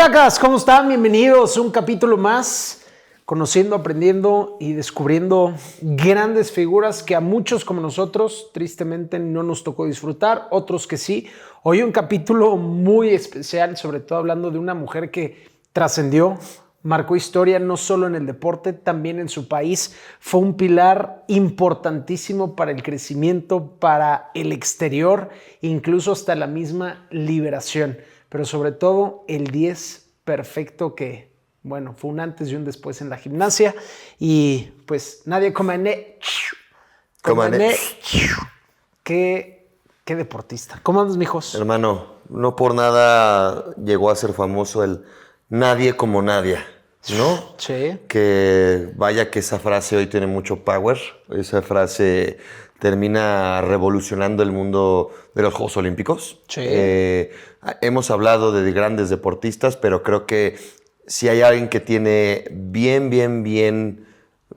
Titacas, ¿cómo están? Bienvenidos a un capítulo más, conociendo, aprendiendo y descubriendo grandes figuras que a muchos como nosotros, tristemente, no nos tocó disfrutar, otros que sí. Hoy un capítulo muy especial, sobre todo hablando de una mujer que trascendió, marcó historia no solo en el deporte, también en su país. Fue un pilar importantísimo para el crecimiento, para el exterior, incluso hasta la misma liberación. Pero sobre todo el 10 perfecto que, bueno, fue un antes y un después en la gimnasia. Y pues Nadia Comaneci. Qué deportista. ¿Cómo andas, mijos? Hermano, no por nada llegó a ser famoso el nadie como Nadia, ¿no? Sí. Que vaya que esa frase hoy tiene mucho power. Esa frase termina revolucionando el mundo de los Juegos Olímpicos. Sí. Hemos hablado de grandes deportistas, pero creo que si hay alguien que tiene bien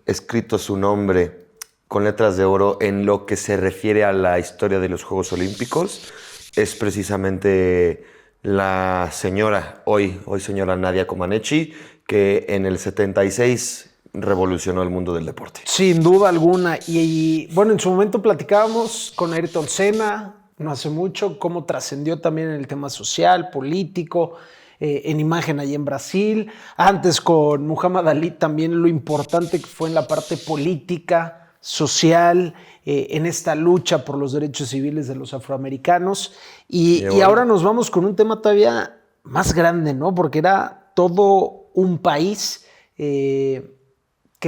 escrito su nombre con letras de oro en lo que se refiere a la historia de los Juegos Olímpicos, es precisamente la señora, hoy señora Nadia Comaneci, que en el 76 revolucionó el mundo del deporte. Sin duda alguna. Y bueno, en su momento platicábamos con Ayrton Senna, no hace mucho, cómo trascendió también en el tema social, político, en imagen allí en Brasil. Antes con Muhammad Ali también lo importante que fue en la parte política, social, en esta lucha por los derechos civiles de los afroamericanos. Y ahora nos vamos con un tema todavía más grande, ¿no? Porque era todo un país que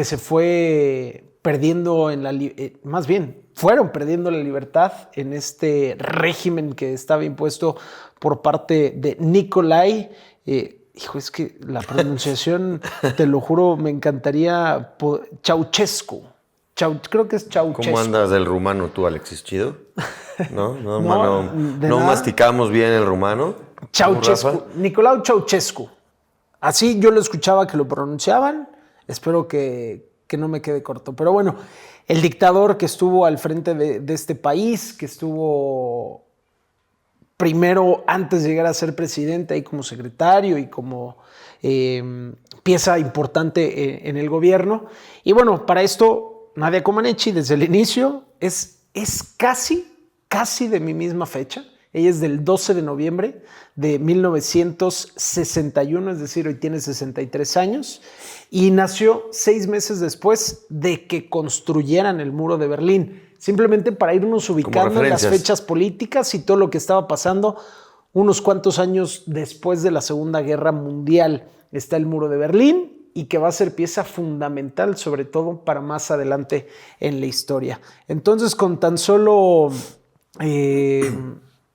se fue perdiendo más bien, fueron perdiendo la libertad en este régimen que estaba impuesto por parte de Nicolai. Hijo, es que la pronunciación, te lo juro, me encantaría. Ceausescu. Creo que es Ceausescu. ¿Cómo andas del rumano tú, Alexis? ¿Chido? No, no masticamos bien el rumano. Ceausescu. Nicolau Ceausescu. Así yo lo escuchaba que lo pronunciaban. Espero que no me quede corto. Pero bueno, el dictador que estuvo al frente de este país, que estuvo primero antes de llegar a ser presidente, ahí como secretario y como pieza importante en el gobierno. Y bueno, para esto, Nadia Comaneci desde el inicio es casi de mi misma fecha. Ella es del 12 de noviembre de 1961, es decir, hoy tiene 63 años, y nació 6 meses después de que construyeran el muro de Berlín, simplemente para irnos ubicando en las fechas políticas y todo lo que estaba pasando unos cuantos años después de la Segunda Guerra Mundial. Está el muro de Berlín y que va a ser pieza fundamental, sobre todo para más adelante en la historia. Entonces, con tan solo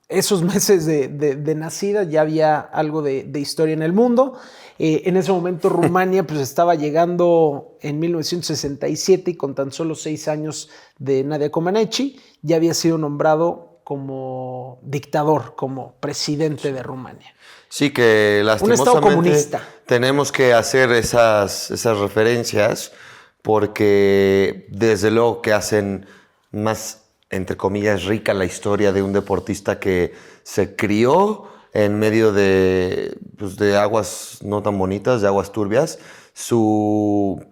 esos meses de nacida ya había algo de historia en el mundo. En ese momento Rumania pues estaba llegando en 1967 y con tan solo 6 años de Nadia Comaneci ya había sido nombrado como dictador, como presidente de Rumania. Sí, que lastimosamente un estado comunista. Tenemos que hacer esas referencias porque desde luego que hacen más, entre comillas, rica la historia de un deportista que se crió en medio de aguas no tan bonitas, de aguas turbias. Su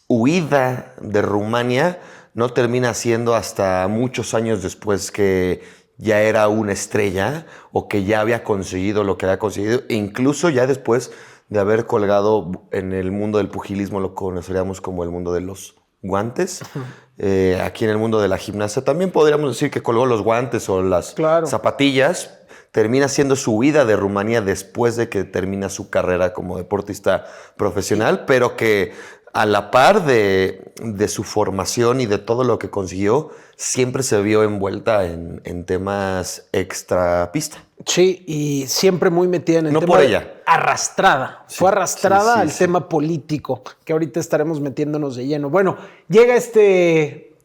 huida de Rumania no termina siendo hasta muchos años después que ya era una estrella o que ya había conseguido lo que había conseguido, e incluso ya después de haber colgado en el mundo del pugilismo, lo conoceríamos como el mundo de los guantes. Aquí en el mundo de la gimnasia también podríamos decir que colgó los guantes o las zapatillas. Termina siendo su huida de Rumanía después de que termina su carrera como deportista profesional, pero que a la par de su formación y de todo lo que consiguió, siempre se vio envuelta en temas extra pista. Sí, y siempre muy metida en el tema. No por ella. Arrastrada. Sí, fue arrastrada al tema político, que ahorita estaremos metiéndonos de lleno. Bueno, llega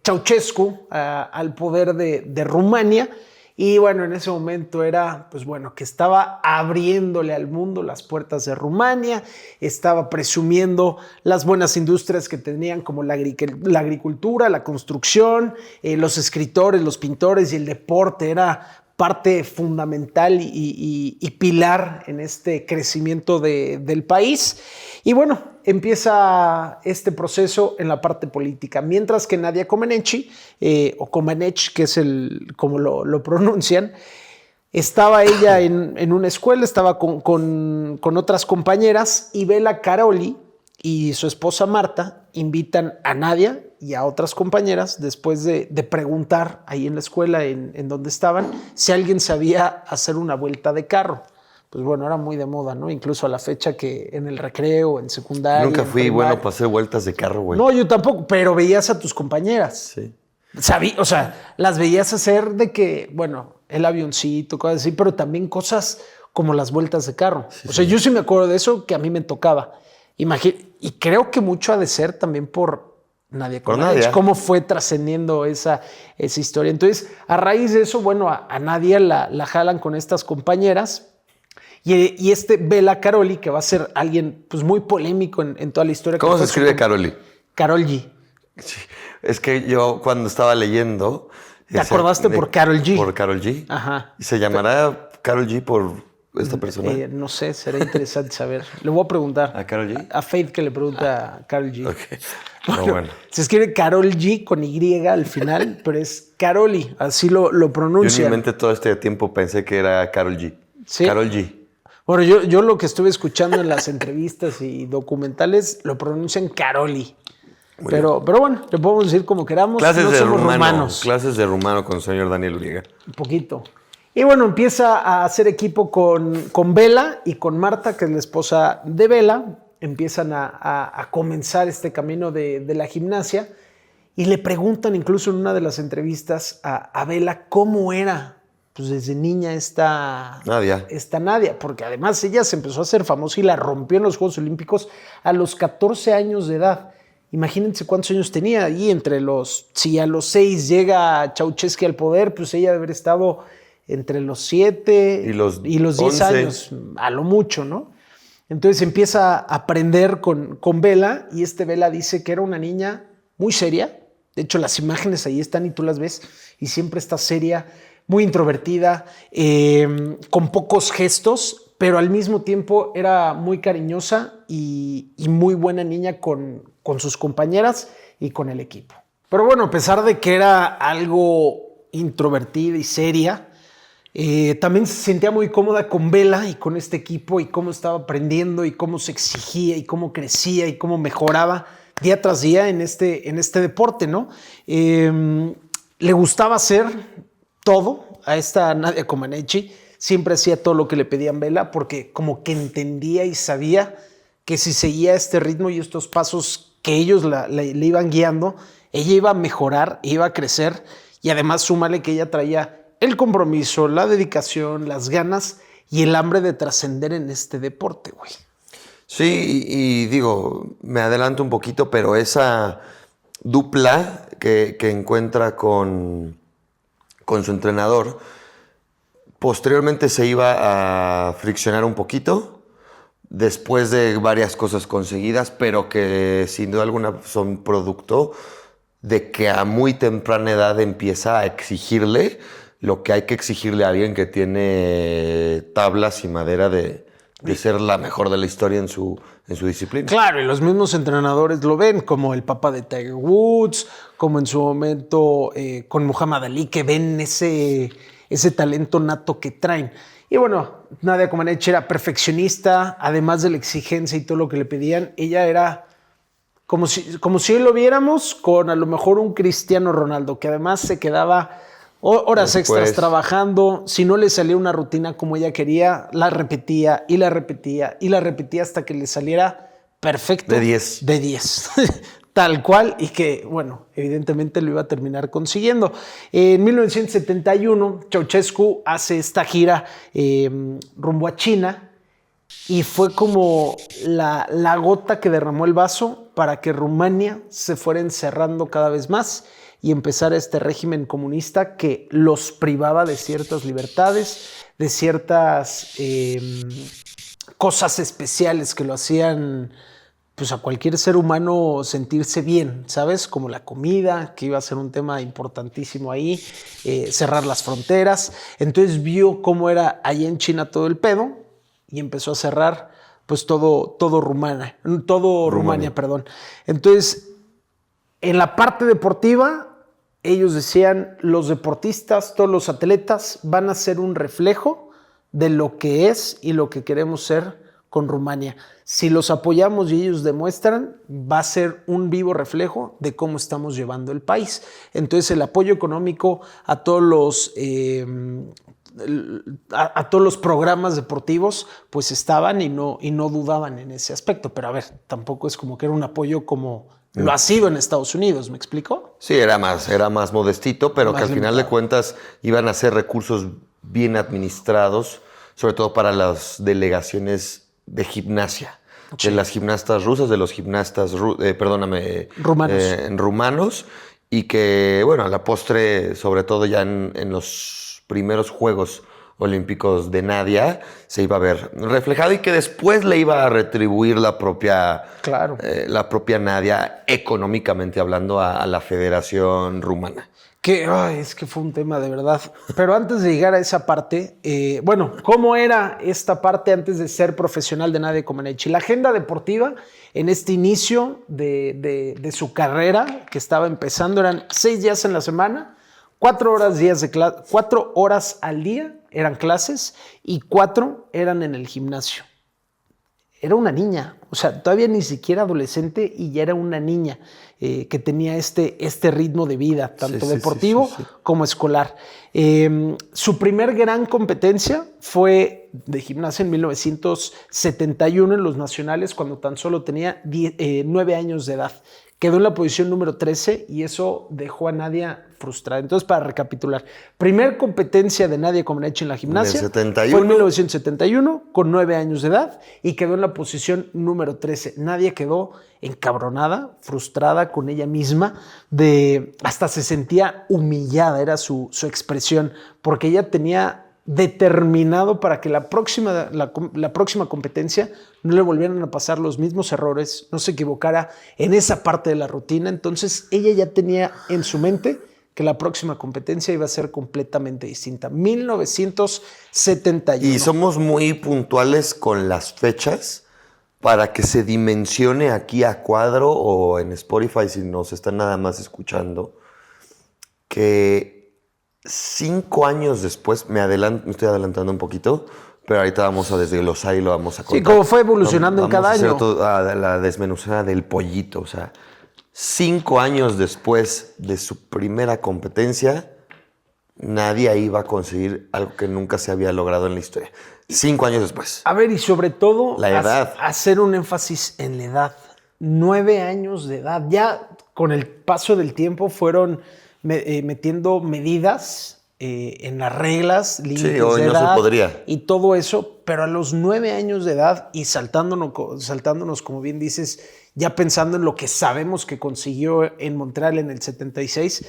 Ceausescu al poder de Rumania. Y bueno, en ese momento era, pues bueno, que estaba abriéndole al mundo las puertas de Rumania, estaba presumiendo las buenas industrias que tenían como la agricultura, la construcción, los escritores, los pintores y el deporte. Era parte fundamental y pilar en este crecimiento del país. Y bueno, empieza este proceso en la parte política, mientras que Nadia Comaneci, o Comaneci, que es como lo pronuncian, estaba ella en una escuela, estaba con otras compañeras, y Bela Karolyi y su esposa Marta invitan a Nadia y a otras compañeras, después de preguntar ahí en la escuela en donde estaban, si alguien sabía hacer una vuelta de carro. Pues bueno, era muy de moda, ¿no? Incluso a la fecha que en el recreo, en secundaria. Nunca fui en bueno para hacer vueltas de carro, güey. No, yo tampoco, pero veías a tus compañeras. Sí. O sea, las veías hacer de que, bueno, el avioncito, cosas así, pero también cosas como las vueltas de carro. Sí, o sea, sí. yo sí me acuerdo de eso, que a mí me tocaba. Y creo que mucho ha de ser también por Nadia Comaneci, Nadia. cómo fue trascendiendo esa historia. Entonces, a raíz de eso, bueno, a Nadia la jalan con estas compañeras. Y Bela Karolyi, que va a ser alguien pues, muy polémico en toda la historia. ¿Cómo se escribe Karolyi? Karolyi. Sí. Es que yo cuando estaba leyendo... ¿Te acordaste por Karol G? Por Karol G. Ajá. ¿Y se llamará Karol G por esta persona? No sé, será interesante saber. Le voy a preguntar. ¿A Karol G? A Faith, que le pregunta a Karol G. Ok. Bueno. Se escribe Karol G con Y al final, pero es Karolyi, así lo Yo en pronuncian. mi mente todo este tiempo pensé que era Karol G. ¿Sí? Karol G. Bueno, yo lo que estuve escuchando en las entrevistas y documentales lo pronuncian Karolyi. Pero bueno, le podemos decir como queramos. Clases no de somos rumano. rumanos. Clases de rumano con el señor Daniel Uriega. Un poquito. Y bueno, empieza a hacer equipo con Bela y con Marta, que es la esposa de Bela. Empiezan a comenzar este camino de la gimnasia. Y le preguntan incluso en una de las entrevistas a Bela cómo era pues desde niña esta Nadia, porque además ella se empezó a hacer famosa y la rompió en los Juegos Olímpicos a los 14 años de edad. Imagínense cuántos años tenía. Y si a los 6 llega Ceausescu al poder, pues ella debe haber estado entre los 7 y los 10 11 años, a lo mucho, ¿no? Entonces empieza a aprender con Bela, y Bela dice que era una niña muy seria. De hecho, las imágenes ahí están y tú las ves, y siempre está seria, muy introvertida, con pocos gestos, pero al mismo tiempo era muy cariñosa y muy buena niña con sus compañeras y con el equipo. Pero bueno, a pesar de que era algo introvertida y seria, también se sentía muy cómoda con Bela y con este equipo, y cómo estaba aprendiendo y cómo se exigía y cómo crecía y cómo mejoraba día tras día en este deporte, ¿no? Le gustaba hacer todo a esta Nadia Comaneci. Siempre hacía todo lo que le pedían Bela, porque como que entendía y sabía que si seguía este ritmo y estos pasos que ellos le iban guiando, ella iba a mejorar, iba a crecer. Y además súmale que ella traía el compromiso, la dedicación, las ganas y el hambre de trascender en este deporte, güey. Sí, y digo, me adelanto un poquito, pero esa dupla que encuentra con su entrenador, posteriormente se iba a friccionar un poquito, después de varias cosas conseguidas, pero que sin duda alguna son producto de que a muy temprana edad empieza a exigirle lo que hay que exigirle a alguien que tiene tablas y madera de ser la mejor de la historia en su disciplina. Claro, y los mismos entrenadores lo ven, como el papá de Tiger Woods, como en su momento con Muhammad Ali, que ven ese talento nato que traen. Y bueno, Nadia Comaneci era perfeccionista, además de la exigencia y todo lo que le pedían. Ella era como si hoy lo viéramos con a lo mejor un Cristiano Ronaldo, que además se quedaba horas extras trabajando. Si no le salía una rutina como ella quería, la repetía y la repetía y la repetía hasta que le saliera perfecto. De 10. De 10. Tal cual, y que, bueno, evidentemente lo iba a terminar consiguiendo. En 1971, Ceausescu hace esta gira rumbo a China, y fue como la gota que derramó el vaso para que Rumania se fuera encerrando cada vez más y empezara este régimen comunista que los privaba de ciertas libertades, de ciertas cosas especiales que lo hacían pues a cualquier ser humano sentirse bien, ¿sabes? Como la comida, que iba a ser un tema importantísimo ahí, cerrar las fronteras. Entonces vio cómo era allá en China todo el pedo y empezó a cerrar pues todo Rumania, perdón. Entonces, en la parte deportiva, ellos decían, los deportistas, todos los atletas van a ser un reflejo de lo que es y lo que queremos ser con Rumania. Si los apoyamos y ellos demuestran, va a ser un vivo reflejo de cómo estamos llevando el país. Entonces, el apoyo económico a todos los programas deportivos pues estaban y no dudaban en ese aspecto, pero a ver, tampoco es como que era un apoyo como lo ha sido en Estados Unidos, ¿me explico? Sí, era más modestito, pero Más que al final de cuentas iban a ser recursos bien administrados, sobre todo para las delegaciones de gimnasia, de las gimnastas rusas, de los gimnastas, rumanos, y que, bueno, a la postre, sobre todo ya en los primeros Juegos Olímpicos de Nadia, se iba a ver reflejado y que después le iba a retribuir la propia Nadia, económicamente hablando, a la Federación Rumana. Es que fue un tema de verdad. Pero antes de llegar a esa parte, ¿cómo era esta parte antes de ser profesional de Nadia Comaneci? La agenda deportiva en este inicio de su carrera, que estaba empezando, eran 6 días en la semana, 4 horas al día eran clases y 4 eran en el gimnasio. Era una niña, o sea, todavía ni siquiera adolescente y ya era una niña que tenía este ritmo de vida, tanto deportivo como escolar. Su primer gran competencia fue de gimnasia en 1971 en los nacionales, cuando tan solo tenía 9 años de edad. Quedó en la posición número 13 y eso dejó a Nadia frustrada. Entonces, para recapitular, primer competencia de Nadia Comaneci en la gimnasia fue en 1971 con 9 años de edad y quedó en la posición número 13. Nadia quedó encabronada, frustrada con ella misma, hasta se sentía humillada, era su expresión, porque ella tenía determinado para que la próxima competencia no le volvieran a pasar los mismos errores, no se equivocara en esa parte de la rutina. Entonces ella ya tenía en su mente que la próxima competencia iba a ser completamente distinta. 1971. Y somos muy puntuales con las fechas para que se dimensione aquí a cuadro o en Spotify si nos están nada más escuchando, que 5 años después, me estoy adelantando un poquito, pero ahorita vamos a desglosar y lo vamos a contar. Sí, como fue evolucionando en cada año. Vamos a hacer la desmenuzada del pollito. O sea, 5 años después de su primera competencia, nadie iba a conseguir algo que nunca se había logrado en la historia. 5 años después. A ver, y sobre todo, la edad. Hacer un énfasis en la edad. 9 años de edad. Ya con el paso del tiempo fueron metiendo medidas en las reglas, límites de edad, no se podría. Y todo eso, pero a los 9 años de edad y saltándonos, como bien dices, ya pensando en lo que sabemos que consiguió en Montreal en el 76,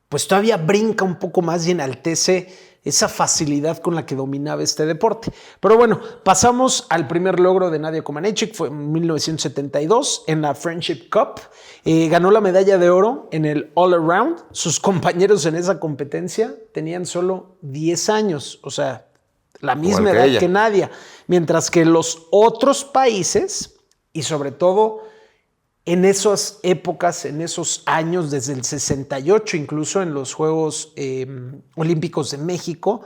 pues todavía brinca un poco más y enaltece esa facilidad con la que dominaba este deporte. Pero bueno, pasamos al primer logro de Nadia Comaneci, fue en 1972 en la Friendship Cup. Ganó la medalla de oro en el All Around. Sus compañeros en esa competencia tenían solo 10 años, o sea, la misma edad que Nadia. Mientras que los otros países, y sobre todo en esas épocas, en esos años, desde el 68, incluso en los Juegos Olímpicos de México,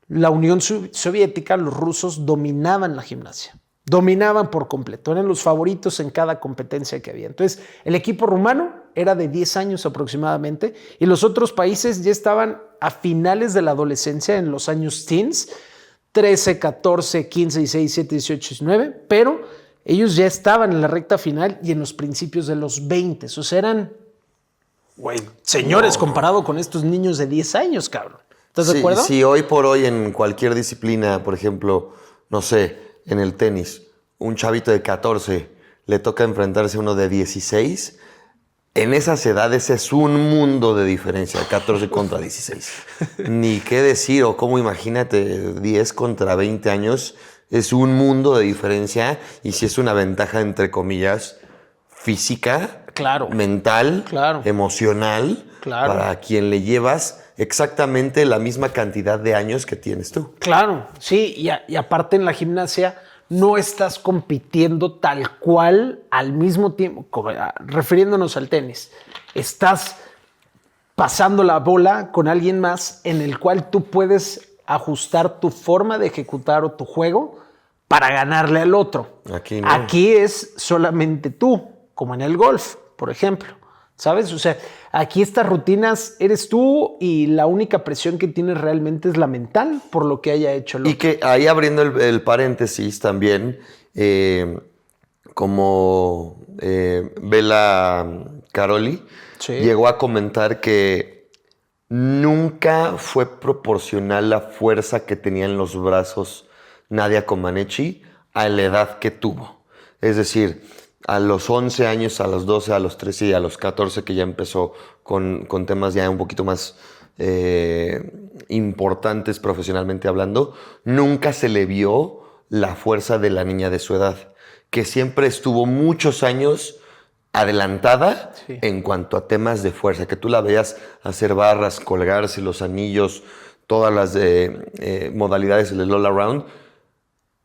la Unión Soviética, los rusos, dominaban la gimnasia. Dominaban por completo, eran los favoritos en cada competencia que había. Entonces, el equipo rumano era de 10 años aproximadamente y los otros países ya estaban a finales de la adolescencia, en los años teens, 13, 14, 15, 16, 17, 18, 19, pero ellos ya estaban en la recta final y en los principios de los 20. O sea, eran señores comparado con estos niños de 10 años, cabrón. ¿Estás de acuerdo? Sí, hoy por hoy en cualquier disciplina, por ejemplo, no sé, en el tenis, un chavito de 14 le toca enfrentarse a uno de 16, en esas edades es un mundo de diferencia, 14 contra 16. Ni qué decir, o cómo imagínate, 10 contra 20 años. Es un mundo de diferencia y sí es una ventaja, entre comillas, física, Claro. mental, Claro. emocional, Claro. para quien le llevas exactamente la misma cantidad de años que tienes tú. Claro, sí, y aparte en la gimnasia no estás compitiendo tal cual al mismo tiempo, refiriéndonos al tenis, estás pasando la bola con alguien más en el cual tú puedes ajustar tu forma de ejecutar o tu juego para ganarle al otro. Aquí no. Aquí es solamente tú, como en el golf, por ejemplo. ¿Sabes? O sea, aquí estas rutinas eres tú y la única presión que tienes realmente es la mental por lo que haya hecho el otro. Y que ahí abriendo el paréntesis también, como Bela Caroli Sí. llegó a comentar que nunca fue proporcional la fuerza que tenía en los brazos Nadia Comaneci a la edad que tuvo. Es decir, a los 11 años, a los 12, a los 13 y a los 14 que ya empezó con temas ya un poquito más importantes profesionalmente hablando, nunca se le vio la fuerza de la niña de su edad, que siempre estuvo muchos años adelantada Sí. en cuanto a temas de fuerza, que tú la veías hacer barras, colgarse los anillos, todas las modalidades del all around,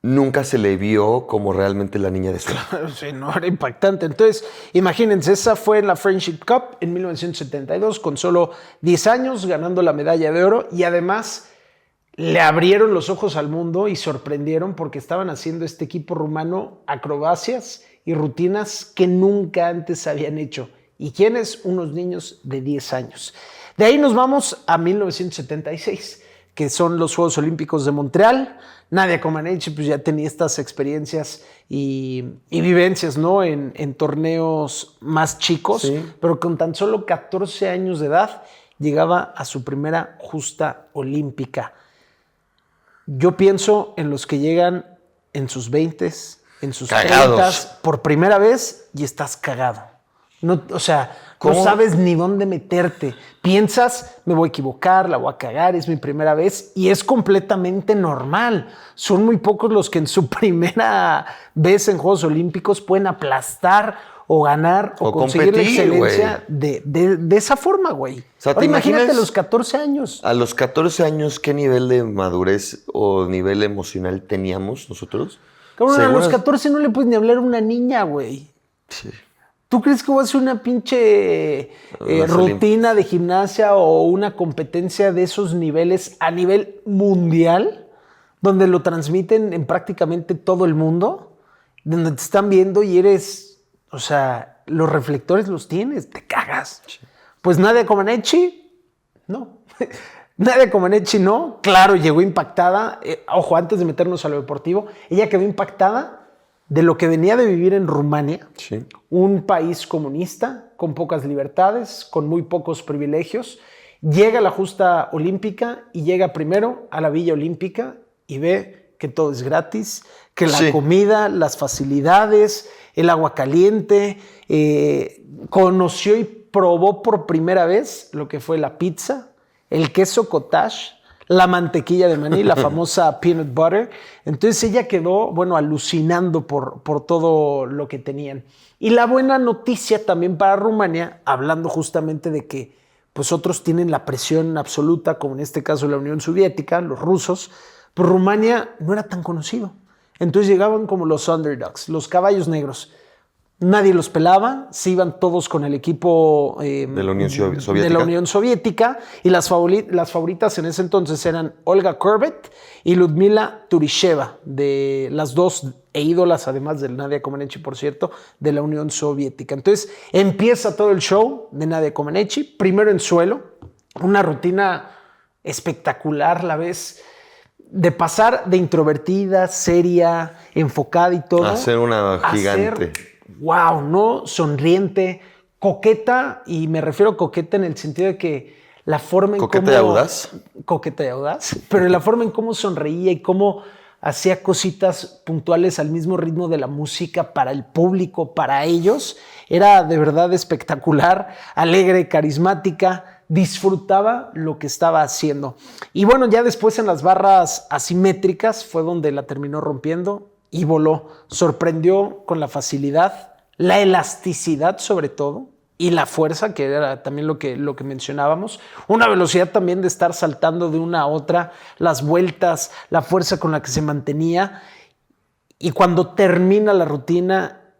nunca se le vio como realmente la niña de su edad. Sí, no, era impactante. Entonces, imagínense, esa fue la Friendship Cup en 1972, con solo 10 años, ganando la medalla de oro, y además le abrieron los ojos al mundo y sorprendieron porque estaban haciendo este equipo rumano acrobacias y rutinas que nunca antes habían hecho. ¿Y quiénes? Unos niños de 10 años. De ahí nos vamos a 1976, que son los Juegos Olímpicos de Montreal. Nadia Comaneci pues ya tenía estas experiencias y vivencias, ¿no? en torneos más chicos, Sí. pero con tan solo 14 años de edad llegaba a su primera justa olímpica. Yo pienso en los que llegan en sus 20s, en sus Cagados. 30s, por primera vez y estás cagado. No, o sea, ¿Cómo? no sabes ni dónde meterte. Piensas, me voy a equivocar, la voy a cagar, es mi primera vez y es completamente normal. Son muy pocos los que en su primera vez en Juegos Olímpicos pueden aplastar o ganar o conseguir la competir, excelencia de esa forma, güey. sea, ¿te Ahora imagínate imaginas? los 14 años. A los 14 años, ¿qué nivel de madurez o nivel emocional teníamos nosotros? Cabrón, a los Seguro- 14 no le puedes ni hablar a una niña, güey. Sí. ¿Tú crees que voy a hacer una pinche Las rutina de gimnasia o una competencia de esos niveles a nivel mundial, donde lo transmiten en prácticamente todo el mundo, donde te están viendo y eres, o sea, los reflectores los tienes, te cagas? Pues Nadia Comaneci, no. Nadia Comaneci no, claro, llegó impactada. Ojo, antes de meternos a lo deportivo, ella quedó impactada de lo que venía de vivir en Rumania, Sí. un país comunista, con pocas libertades, con muy pocos privilegios. Llega a la justa olímpica y llega primero a la Villa Olímpica y ve que todo es gratis, que la Sí. comida, las facilidades, el agua caliente, conoció y probó por primera vez lo que fue la pizza, el queso cottage, la mantequilla de maní, la famosa peanut butter. Entonces ella quedó, bueno, alucinando por todo lo que tenían. Y la buena noticia también para Rumania, hablando justamente de que pues otros tienen la presión absoluta, como en este caso la Unión Soviética, los rusos, pues Rumania no era tan conocido. Entonces llegaban como los underdogs, los caballos negros. Nadie los pelaba, se iban todos con el equipo De la Unión Soviética. de la Unión Soviética, y las favoritas en ese entonces eran Olga Korbut y Ludmila Turisheva, de las dos ídolas, además de Nadia Comaneci, por cierto, de la Unión Soviética. Entonces empieza todo el show de Nadia Comaneci, primero en suelo, una rutina espectacular, la ves, de pasar de introvertida, seria, enfocada y todo. A ser una gigante. Wow, ¿no? Sonriente, coqueta, y me refiero a coqueta en el sentido de que la forma en ¿Coqueta cómo... y audaz? Coqueta y audaz, pero en la forma en cómo sonreía y cómo hacía cositas puntuales al mismo ritmo de la música para el público, para ellos, era de verdad espectacular, alegre, carismática, disfrutaba lo que estaba haciendo. Y bueno, ya después en las barras asimétricas fue donde la terminó rompiendo y voló. Sorprendió con la facilidad, la elasticidad sobre todo, y la fuerza, que era también lo que mencionábamos. Una velocidad también de estar saltando de una a otra, las vueltas, la fuerza con la que se mantenía. Y cuando termina la rutina,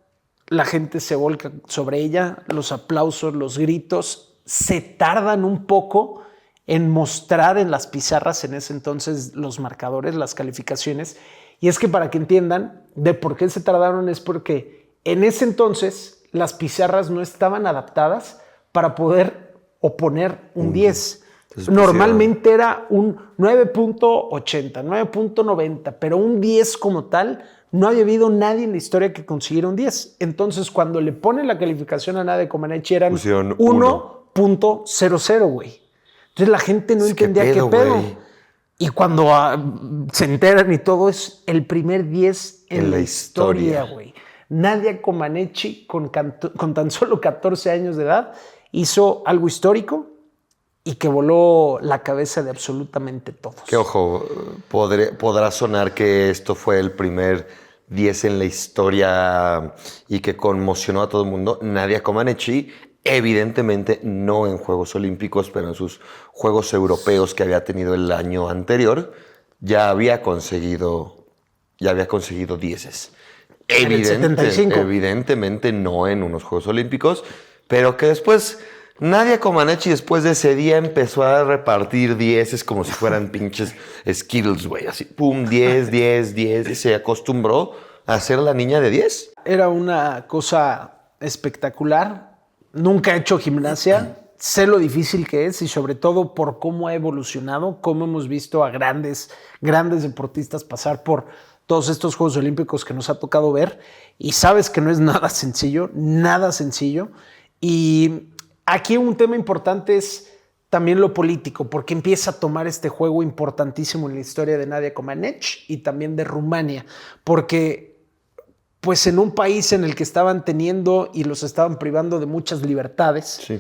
la gente se volca sobre ella, los aplausos, los gritos. Se tardan un poco en mostrar en las pizarras en ese entonces los marcadores, las calificaciones. Y es que para que entiendan de por qué se tardaron es porque en ese entonces las pizarras no estaban adaptadas para poder oponer un 10. Normalmente era un 9.80, 9.90, pero un 10 como tal, no había habido nadie en la historia que consiguiera un 10. Entonces, cuando le ponen la calificación a Nadia Comaneci eran 1.00, güey. Entonces la gente no entendía qué pedo. Y cuando se enteran y todo, es el primer 10 en la historia, güey. Nadia Comaneci, con tan solo 14 años de edad, hizo algo histórico y que voló la cabeza de absolutamente todos. Que ojo, podrá sonar que esto fue el primer 10 en la historia y que conmocionó a todo el mundo. Nadia Comaneci, evidentemente no en Juegos Olímpicos, pero en sus Juegos Europeos que había tenido el año anterior, ya había conseguido dieces. Evidentemente no en unos Juegos Olímpicos, pero que después Nadia Comaneci después de ese día empezó a repartir dieces como si fueran pinches Skittles, güey, así, pum, 10, 10, 10, y se acostumbró a ser la niña de 10. Era una cosa espectacular. Nunca he hecho gimnasia, sé lo difícil que es y sobre todo por cómo ha evolucionado, cómo hemos visto a grandes deportistas pasar por todos estos Juegos Olímpicos que nos ha tocado ver, y sabes que no es nada sencillo. Y aquí un tema importante es también lo político, porque empieza a tomar este juego importantísimo en la historia de Nadia Comaneci y también de Rumania, porque pues en un país en el que estaban teniendo y los estaban privando de muchas libertades, sí.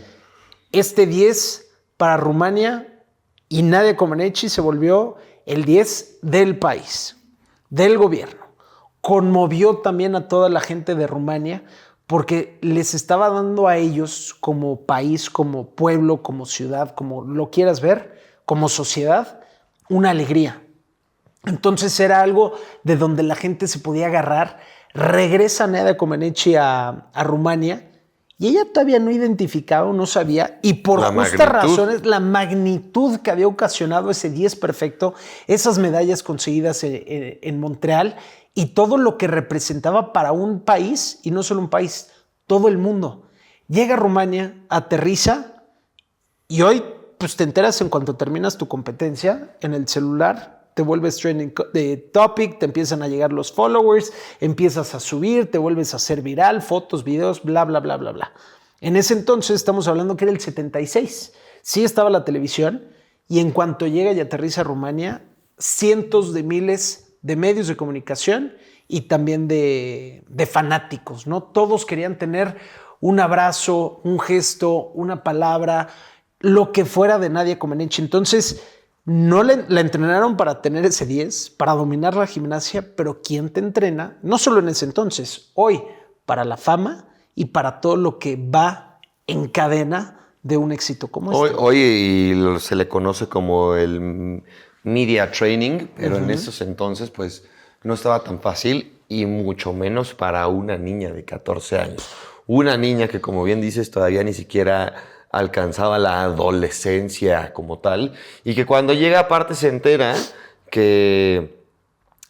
Este 10 para Rumania y Nadia Comaneci se volvió el 10 del país, del gobierno. Conmovió también a toda la gente de Rumania porque les estaba dando a ellos como país, como pueblo, como ciudad, como lo quieras ver, como sociedad, una alegría. Entonces era algo de donde la gente se podía agarrar. Regresa Nadia Comaneci a Rumania y ella todavía no identificaba, no sabía, y por justas razones, la magnitud que había ocasionado ese 10 perfecto, esas medallas conseguidas en Montreal y todo lo que representaba para un país, y no solo un país, todo el mundo. Llega a Rumania, aterriza y hoy pues, te enteras en cuanto terminas tu competencia en el celular. Te vuelves trending topic, te empiezan a llegar los followers, empiezas a subir, te vuelves a hacer viral, fotos, videos, bla, bla, bla, bla, bla. En ese entonces estamos hablando que era el 76. Sí estaba la televisión y en cuanto llega y aterriza a Rumania, cientos de miles de medios de comunicación y también de fanáticos, ¿no? Todos querían tener un abrazo, un gesto, una palabra, lo que fuera de Nadia Comaneci. Entonces, no la entrenaron para tener ese 10, para dominar la gimnasia, pero ¿quién te entrena? No solo en ese entonces, hoy, para la fama y para todo lo que va en cadena de un éxito como este. Hoy se le conoce como el media training, pero en esos entonces pues no estaba tan fácil y mucho menos para una niña de 14 años. Una niña que, como bien dices, todavía ni siquiera alcanzaba la adolescencia como tal, y que cuando llega aparte se entera que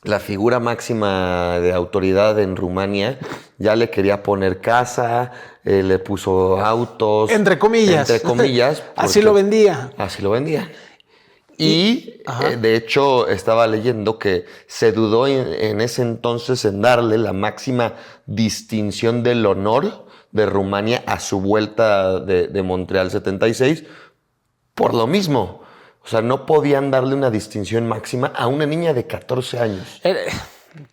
la figura máxima de autoridad en Rumania ya le quería poner casa, le puso autos. Entre comillas. Así lo vendía. Así lo vendía. Y de hecho estaba leyendo que se dudó en ese entonces en darle la máxima distinción del honor de Rumania a su vuelta de Montreal 76 por lo mismo. O sea, no podían darle una distinción máxima a una niña de 14 años.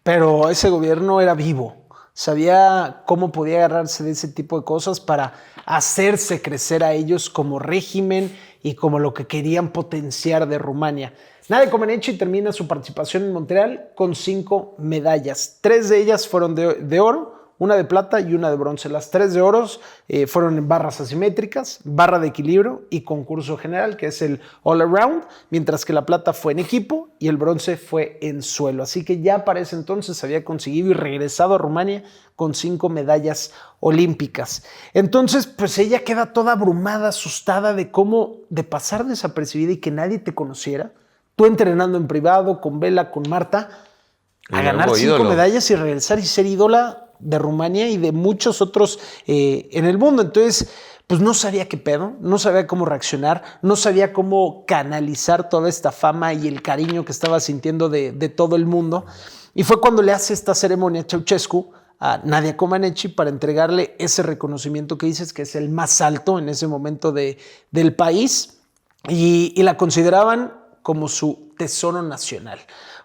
Pero ese gobierno era vivo. Sabía cómo podía agarrarse de ese tipo de cosas para hacerse crecer a ellos como régimen y como lo que querían potenciar de Rumania. Nadia Comaneci termina su participación en Montreal con 5 medallas. 3 de ellas fueron de oro, una de plata y una de bronce. Las 3 de oro fueron en barras asimétricas, barra de equilibrio y concurso general, que es el all around, mientras que la plata fue en equipo y el bronce fue en suelo. Así que ya para ese entonces había conseguido y regresado a Rumania con 5 medallas olímpicas. Entonces, pues ella queda toda abrumada, asustada de pasar desapercibida y que nadie te conociera. Tú entrenando en privado con Bela, con Marta, a ganar 5 medallas y regresar y ser ídola de Rumania y de muchos otros en el mundo. Entonces, pues no sabía qué pedo, no sabía cómo reaccionar, no sabía cómo canalizar toda esta fama y el cariño que estaba sintiendo de todo el mundo. Y fue cuando le hace esta ceremonia Ceausescu a Nadia Comaneci para entregarle ese reconocimiento que dices que es el más alto en ese momento del país y la consideraban como su tesoro nacional,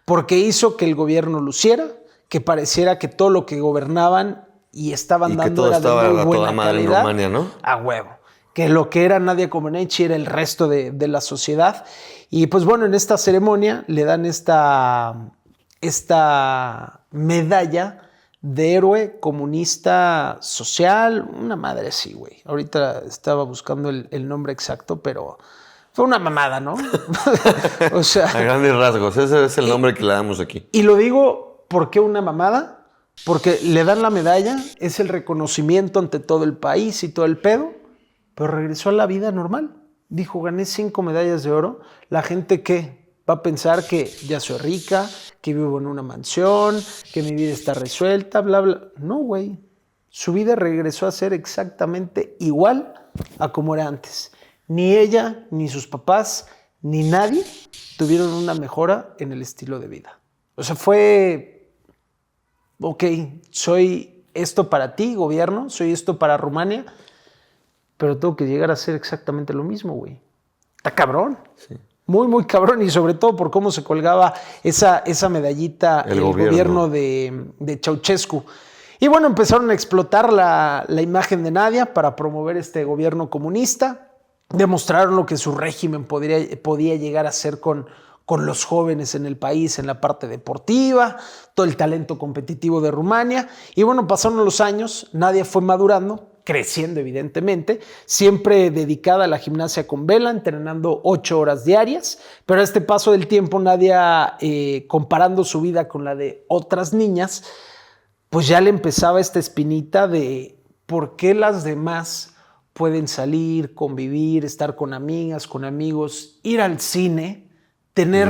porque hizo que el gobierno luciera, que pareciera que todo lo que gobernaban y estaban dando era de muy buena calidad. Rumania, ¿no? A huevo. Que lo que era Nadia Comaneci era el resto de la sociedad. Y pues bueno, en esta ceremonia le dan esta medalla de héroe comunista social, una madre así, güey. Ahorita estaba buscando el nombre exacto, pero fue una mamada, ¿no? O sea, a grandes rasgos, ese es el nombre que le damos aquí. Y lo digo, ¿por qué una mamada? Porque le dan la medalla, es el reconocimiento ante todo el país y todo el pedo, pero regresó a la vida normal. Dijo, gané 5 medallas de oro. La gente, ¿qué? Va a pensar que ya soy rica, que vivo en una mansión, que mi vida está resuelta, bla, bla. No, güey. Su vida regresó a ser exactamente igual a como era antes. Ni ella, ni sus papás, ni nadie tuvieron una mejora en el estilo de vida. O sea, fue, ok, soy esto para ti, gobierno, soy esto para Rumania, pero tengo que llegar a ser exactamente lo mismo, güey. Está cabrón. Sí. Muy, muy cabrón, y sobre todo por cómo se colgaba esa medallita el gobierno de Ceausescu. Y bueno, empezaron a explotar la imagen de Nadia para promover este gobierno comunista. Demostraron lo que su régimen podía llegar a hacer con los jóvenes en el país, en la parte deportiva, todo el talento competitivo de Rumania. Y bueno, pasaron los años, Nadia fue madurando, creciendo evidentemente, siempre dedicada a la gimnasia con Bela, entrenando 8 horas diarias, pero a este paso del tiempo Nadia, comparando su vida con la de otras niñas, pues ya le empezaba esta espinita de por qué las demás pueden salir, convivir, estar con amigas, con amigos, ir al cine, tener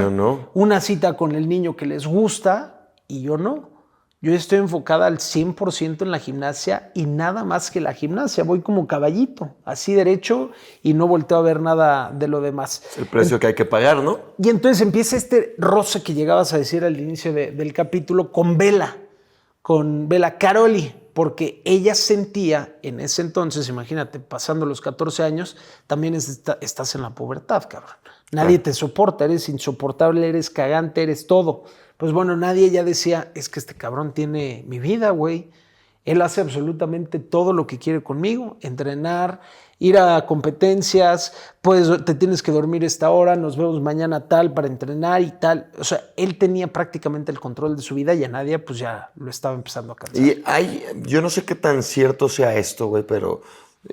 una cita con el niño que les gusta y yo no. Yo estoy enfocada al 100% en la gimnasia y nada más que la gimnasia. Voy como caballito, así derecho y no volteo a ver nada de lo demás. Es el precio que hay que pagar, ¿no? Y entonces empieza este roce que llegabas a decir al inicio del capítulo con Bela Karolyi, porque ella sentía en ese entonces, imagínate, pasando los 14 años, también estás en la pubertad, cabrón. Nadie te soporta, eres insoportable, eres cagante, eres todo. Pues bueno, nadie ya decía, es que este cabrón tiene mi vida, güey. Él hace absolutamente todo lo que quiere conmigo, entrenar, ir a competencias, pues te tienes que dormir esta hora, nos vemos mañana tal para entrenar y tal. O sea, él tenía prácticamente el control de su vida y a Nadia pues ya lo estaba empezando a cansar. Y yo no sé qué tan cierto sea esto, güey, pero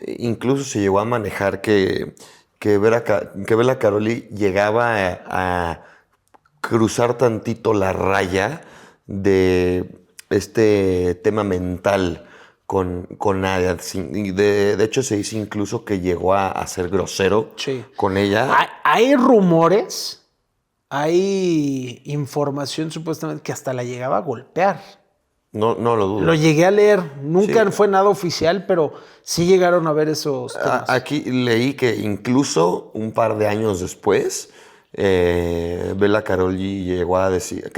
incluso se llegó a manejar que Bela Karolyi llegaba a cruzar tantito la raya de este tema mental con Nadia. De hecho, se dice incluso que llegó a ser grosero con ella. Hay rumores, hay información supuestamente que hasta la llegaba a golpear. No lo dudo. Lo llegué a leer. Nunca fue nada oficial, pero sí llegaron a ver esos temas. Aquí leí que incluso un par de años después, Bela Karolyi llegó a decir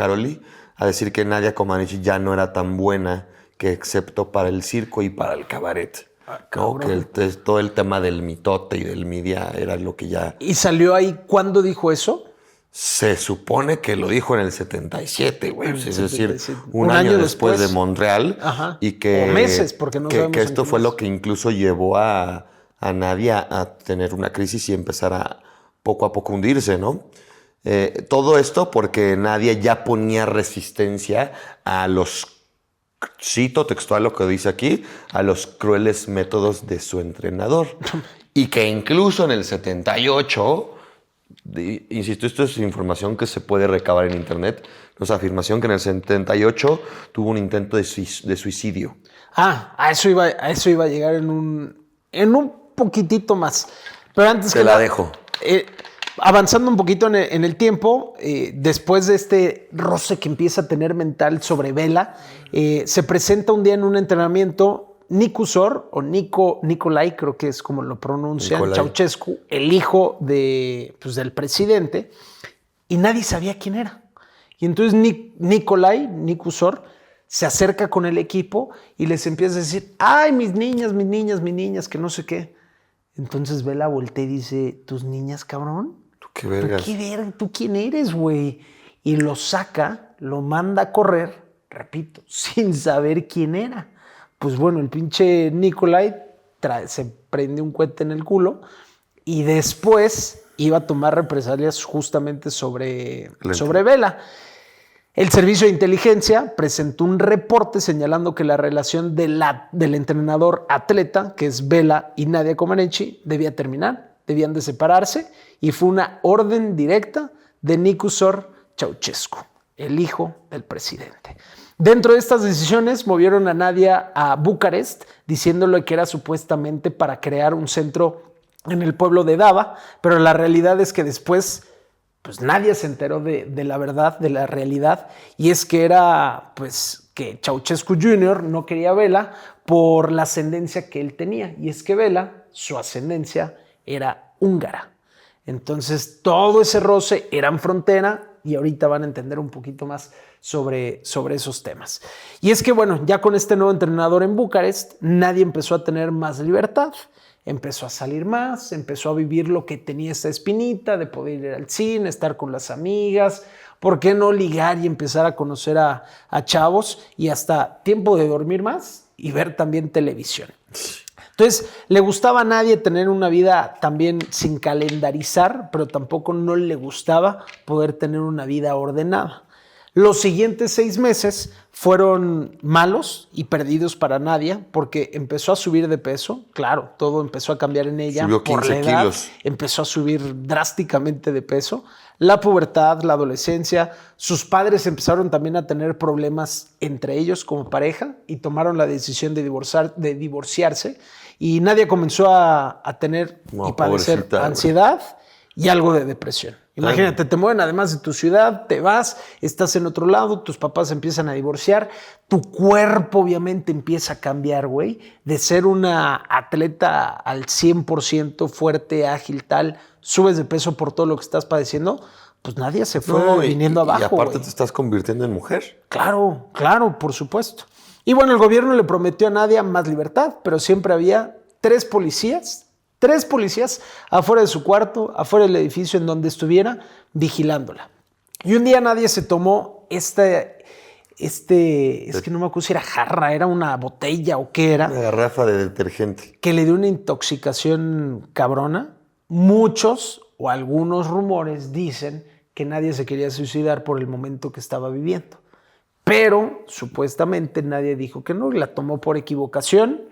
que Nadia Comaneci ya no era tan buena que excepto para el circo y para el cabaret. ¿No? Que todo el tema del mitote y del media era lo que ya... ¿Y salió ahí cuándo dijo eso? Se supone que lo dijo en el 77, güey. Es decir, un año después de Montreal. Ajá. Y que, o meses, porque no sabemos. Que esto fue lo que incluso llevó a Nadia a tener una crisis y empezar poco a poco hundirse, ¿no? Todo esto porque Nadia ya ponía resistencia a los, cito textual lo que dice aquí, a los crueles métodos de su entrenador. Y que incluso en el 78, insisto, esto es información que se puede recabar en internet, nos afirmación que en el 78 tuvo un intento de suicidio. A eso iba a llegar en un poquitito más. Pero antes Te la dejo. Avanzando un poquito en el tiempo, después de este roce que empieza a tener mental sobre Bela, se presenta un día en un entrenamiento Nikusor, o Nicolai, creo que es como lo pronuncian, Ceausescu, el hijo del presidente, y nadie sabía quién era. Y entonces Nikusor, se acerca con el equipo y les empieza a decir, ay, mis niñas, que no sé qué. Entonces Bela voltea y dice, ¿tus niñas, cabrón? ¿Tú qué vergas? ¿Tú quién eres, güey? Y lo saca, lo manda a correr, repito, sin saber quién era. Pues bueno, el pinche Nicolai se prende un cohete en el culo y después iba a tomar represalias justamente sobre Bela. El servicio de inteligencia presentó un reporte señalando que la relación del entrenador atleta, que es Bela y Nadia Comaneci, debía terminar, debían de separarse, y fue una orden directa de Nikusor Ceausescu, el hijo del presidente. Dentro de estas decisiones movieron a Nadia a Bucarest, diciéndole que era supuestamente para crear un centro en el pueblo de Dava, pero la realidad es que después pues nadie se enteró de la verdad, de la realidad, y es que era pues que Ceausescu Jr. no quería a Bela por la ascendencia que él tenía, y es que Bela, su ascendencia era húngara. Entonces todo ese roce era en frontera, y ahorita van a entender un poquito más sobre esos temas. Y es que bueno, ya con este nuevo entrenador en Bucarest, nadie empezó a tener más libertad. Empezó a salir más, empezó a vivir lo que tenía esta espinita de poder ir al cine, estar con las amigas, ¿por qué no ligar y empezar a conocer a chavos? Y hasta tiempo de dormir más y ver también televisión. Entonces, le gustaba a Nadia tener una vida también sin calendarizar, pero tampoco no le gustaba poder tener una vida ordenada. Los siguientes 6 meses fueron malos y perdidos para Nadia porque empezó a subir de peso. Claro, todo empezó a cambiar en ella. Subió 15 por la edad, kilos. Empezó a subir drásticamente de peso. La pubertad, la adolescencia. Sus padres empezaron también a tener problemas entre ellos como pareja y tomaron la decisión de divorciarse. Y Nadia comenzó a tener y padecer ansiedad y algo de depresión. Imagínate, te mueven además de tu ciudad, te vas, estás en otro lado, tus papás empiezan a divorciar, tu cuerpo obviamente empieza a cambiar, güey, de ser una atleta al 100% fuerte, ágil, tal, subes de peso por todo lo que estás padeciendo, pues Nadia se fue viniendo abajo. Y aparte güey. te estás convirtiendo en mujer. Claro, por supuesto. Y bueno, el gobierno le prometió a Nadia más libertad, pero siempre había 3 policías afuera de su cuarto, afuera del edificio en donde estuviera, vigilándola. Y un día Nadia se tomó es que no me acuerdo si era jarra, era una botella o qué era. Una garrafa de detergente. Que le dio una intoxicación cabrona. Muchos o algunos rumores dicen que Nadia se quería suicidar por el momento que estaba viviendo. Pero supuestamente Nadia dijo que no, la tomó por equivocación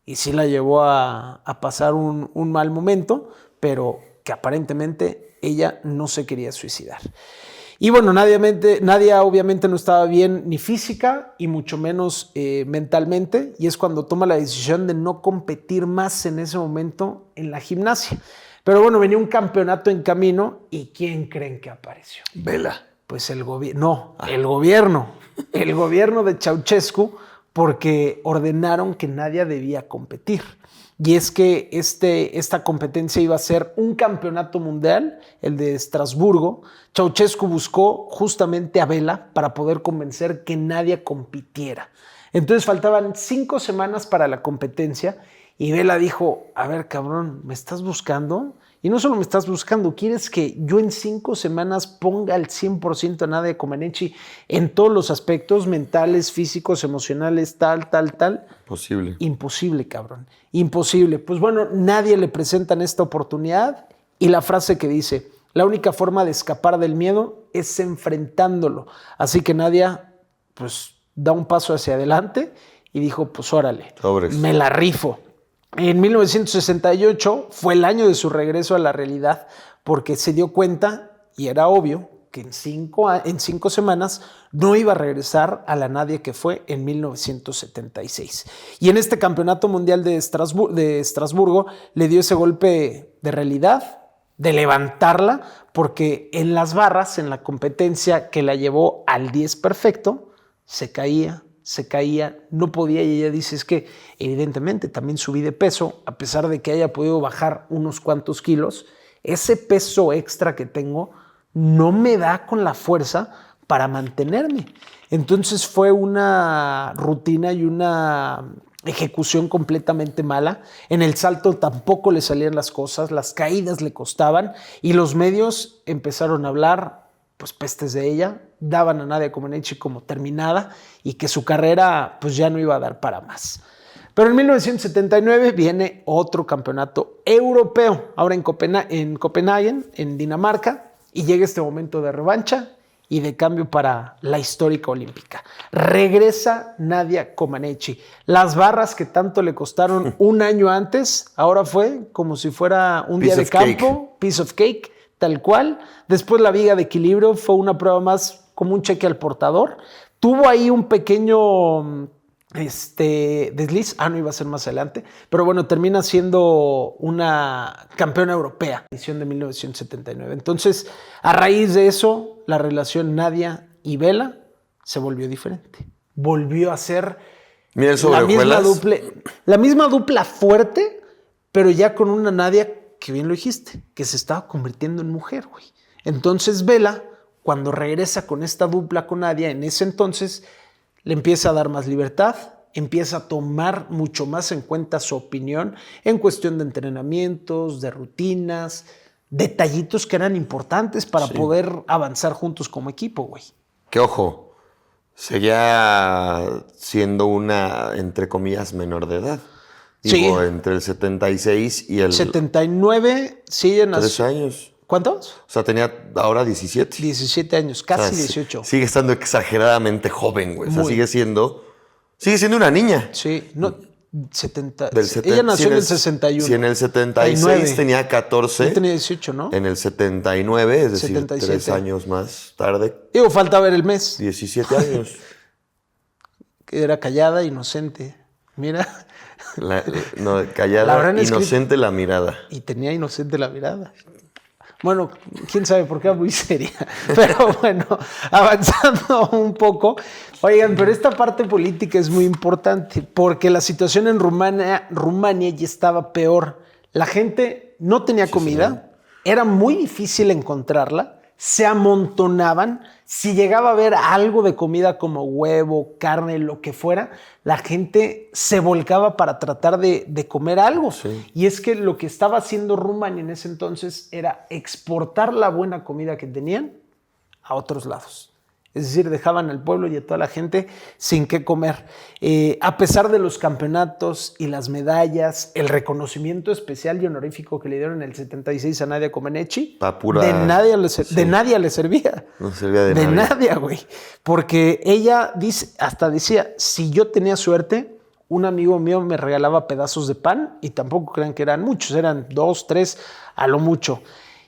y sí la llevó a pasar un mal momento, pero que aparentemente ella no se quería suicidar. Y bueno, Nadia obviamente no estaba bien ni física y mucho menos mentalmente, y es cuando toma la decisión de no competir más en ese momento en la gimnasia. Pero bueno, venía un campeonato en camino y ¿quién creen que apareció? Bela. Pues el gobierno. El gobierno de Ceausescu, porque ordenaron que Nadia debía competir. Y es que esta competencia iba a ser un campeonato mundial, el de Estrasburgo. Ceausescu buscó justamente a Bela para poder convencer que Nadia compitiera. Entonces faltaban 5 semanas para la competencia y Bela dijo, a ver, cabrón, ¿me estás buscando? Y no solo me estás buscando, ¿quieres que yo en 5 semanas ponga al 100% a Nadia Comaneci en todos los aspectos mentales, físicos, emocionales, tal? Posible. Imposible, cabrón. Imposible. Pues bueno, nadie le presentan esta oportunidad Y la frase que dice, la única forma de escapar del miedo es enfrentándolo. Así que Nadia, pues, da un paso hacia adelante y dijo, pues, órale, Sobres. me la rifo. En 1968 fue el año de su regreso a la realidad porque se dio cuenta, y era obvio, que en 5 semanas no iba a regresar a la Nadia que fue en 1976. Y en este Campeonato Mundial de Estrasburgo le dio ese golpe de realidad, de levantarla, porque en las barras, en la competencia que la llevó al 10 perfecto, se caía, no podía, y ella dice, es que evidentemente también subí de peso, a pesar de que haya podido bajar unos cuantos kilos, ese peso extra que tengo no me da con la fuerza para mantenerme. Entonces fue una rutina y una ejecución completamente mala. En el salto tampoco le salían las cosas, las caídas le costaban y los medios empezaron a hablar pues pestes de ella, daban a Nadia Comaneci como terminada y que su carrera pues ya no iba a dar para más. Pero en 1979 viene otro campeonato europeo, ahora en Copenhague, en Dinamarca, y llega este momento de revancha y de cambio para la histórica olímpica. Regresa Nadia Comaneci. Las barras que tanto le costaron un año antes, ahora fue como si fuera un día de campo, piece of cake, tal cual. Después la viga de equilibrio fue una prueba más como un cheque al portador. Tuvo ahí un pequeño desliz, no iba a ser más adelante, pero bueno, termina siendo una campeona europea, edición de 1979. Entonces, a raíz de eso, la relación Nadia y Bela se volvió diferente. Volvió a ser la misma dupla fuerte, pero ya con una Nadia que bien lo dijiste, que se estaba convirtiendo en mujer, güey. Entonces, Bela, cuando regresa con esta dupla con Nadia, en ese entonces le empieza a dar más libertad, empieza a tomar mucho más en cuenta su opinión en cuestión de entrenamientos, de rutinas, detallitos que eran importantes para poder avanzar juntos como equipo, güey. Que ojo, seguía siendo una, entre comillas, menor de edad. Digo, entre el 76 y el... 79, sí, en 3 años. ¿Cuántos? O sea, tenía ahora 17. 17 años, casi 18. Sigue estando exageradamente joven, güey. O sea, sigue siendo una niña. Sí, no, 70. Ella nació en el 61. Si en el 76 tenía 14. Yo tenía 18, ¿no? En el 79, es decir, 77. 3 años más tarde. Digo, falta ver el mes. 17 años. Que era callada, inocente. Mira. Callada, inocente la mirada. Y tenía inocente la mirada. Bueno, quién sabe por qué era muy seria. Pero bueno, avanzando un poco. Oigan, pero esta parte política es muy importante porque la situación en Rumania ya estaba peor. La gente no tenía comida, era muy difícil encontrarla, se amontonaban. Si llegaba a haber algo de comida como huevo, carne, lo que fuera, la gente se volcaba para tratar de comer algo. Sí. Y es que lo que estaba haciendo Rumania en ese entonces era exportar la buena comida que tenían a otros lados. Es decir, dejaban al pueblo y a toda la gente sin qué comer. A pesar de los campeonatos y las medallas, el reconocimiento especial y honorífico que le dieron en el 76 a Nadia Comaneci, de nadie le servía. No servía de nadie. De Nadia, güey. Porque ella hasta decía, si yo tenía suerte, un amigo mío me regalaba pedazos de pan y tampoco crean que eran muchos, eran 2, 3 a lo mucho.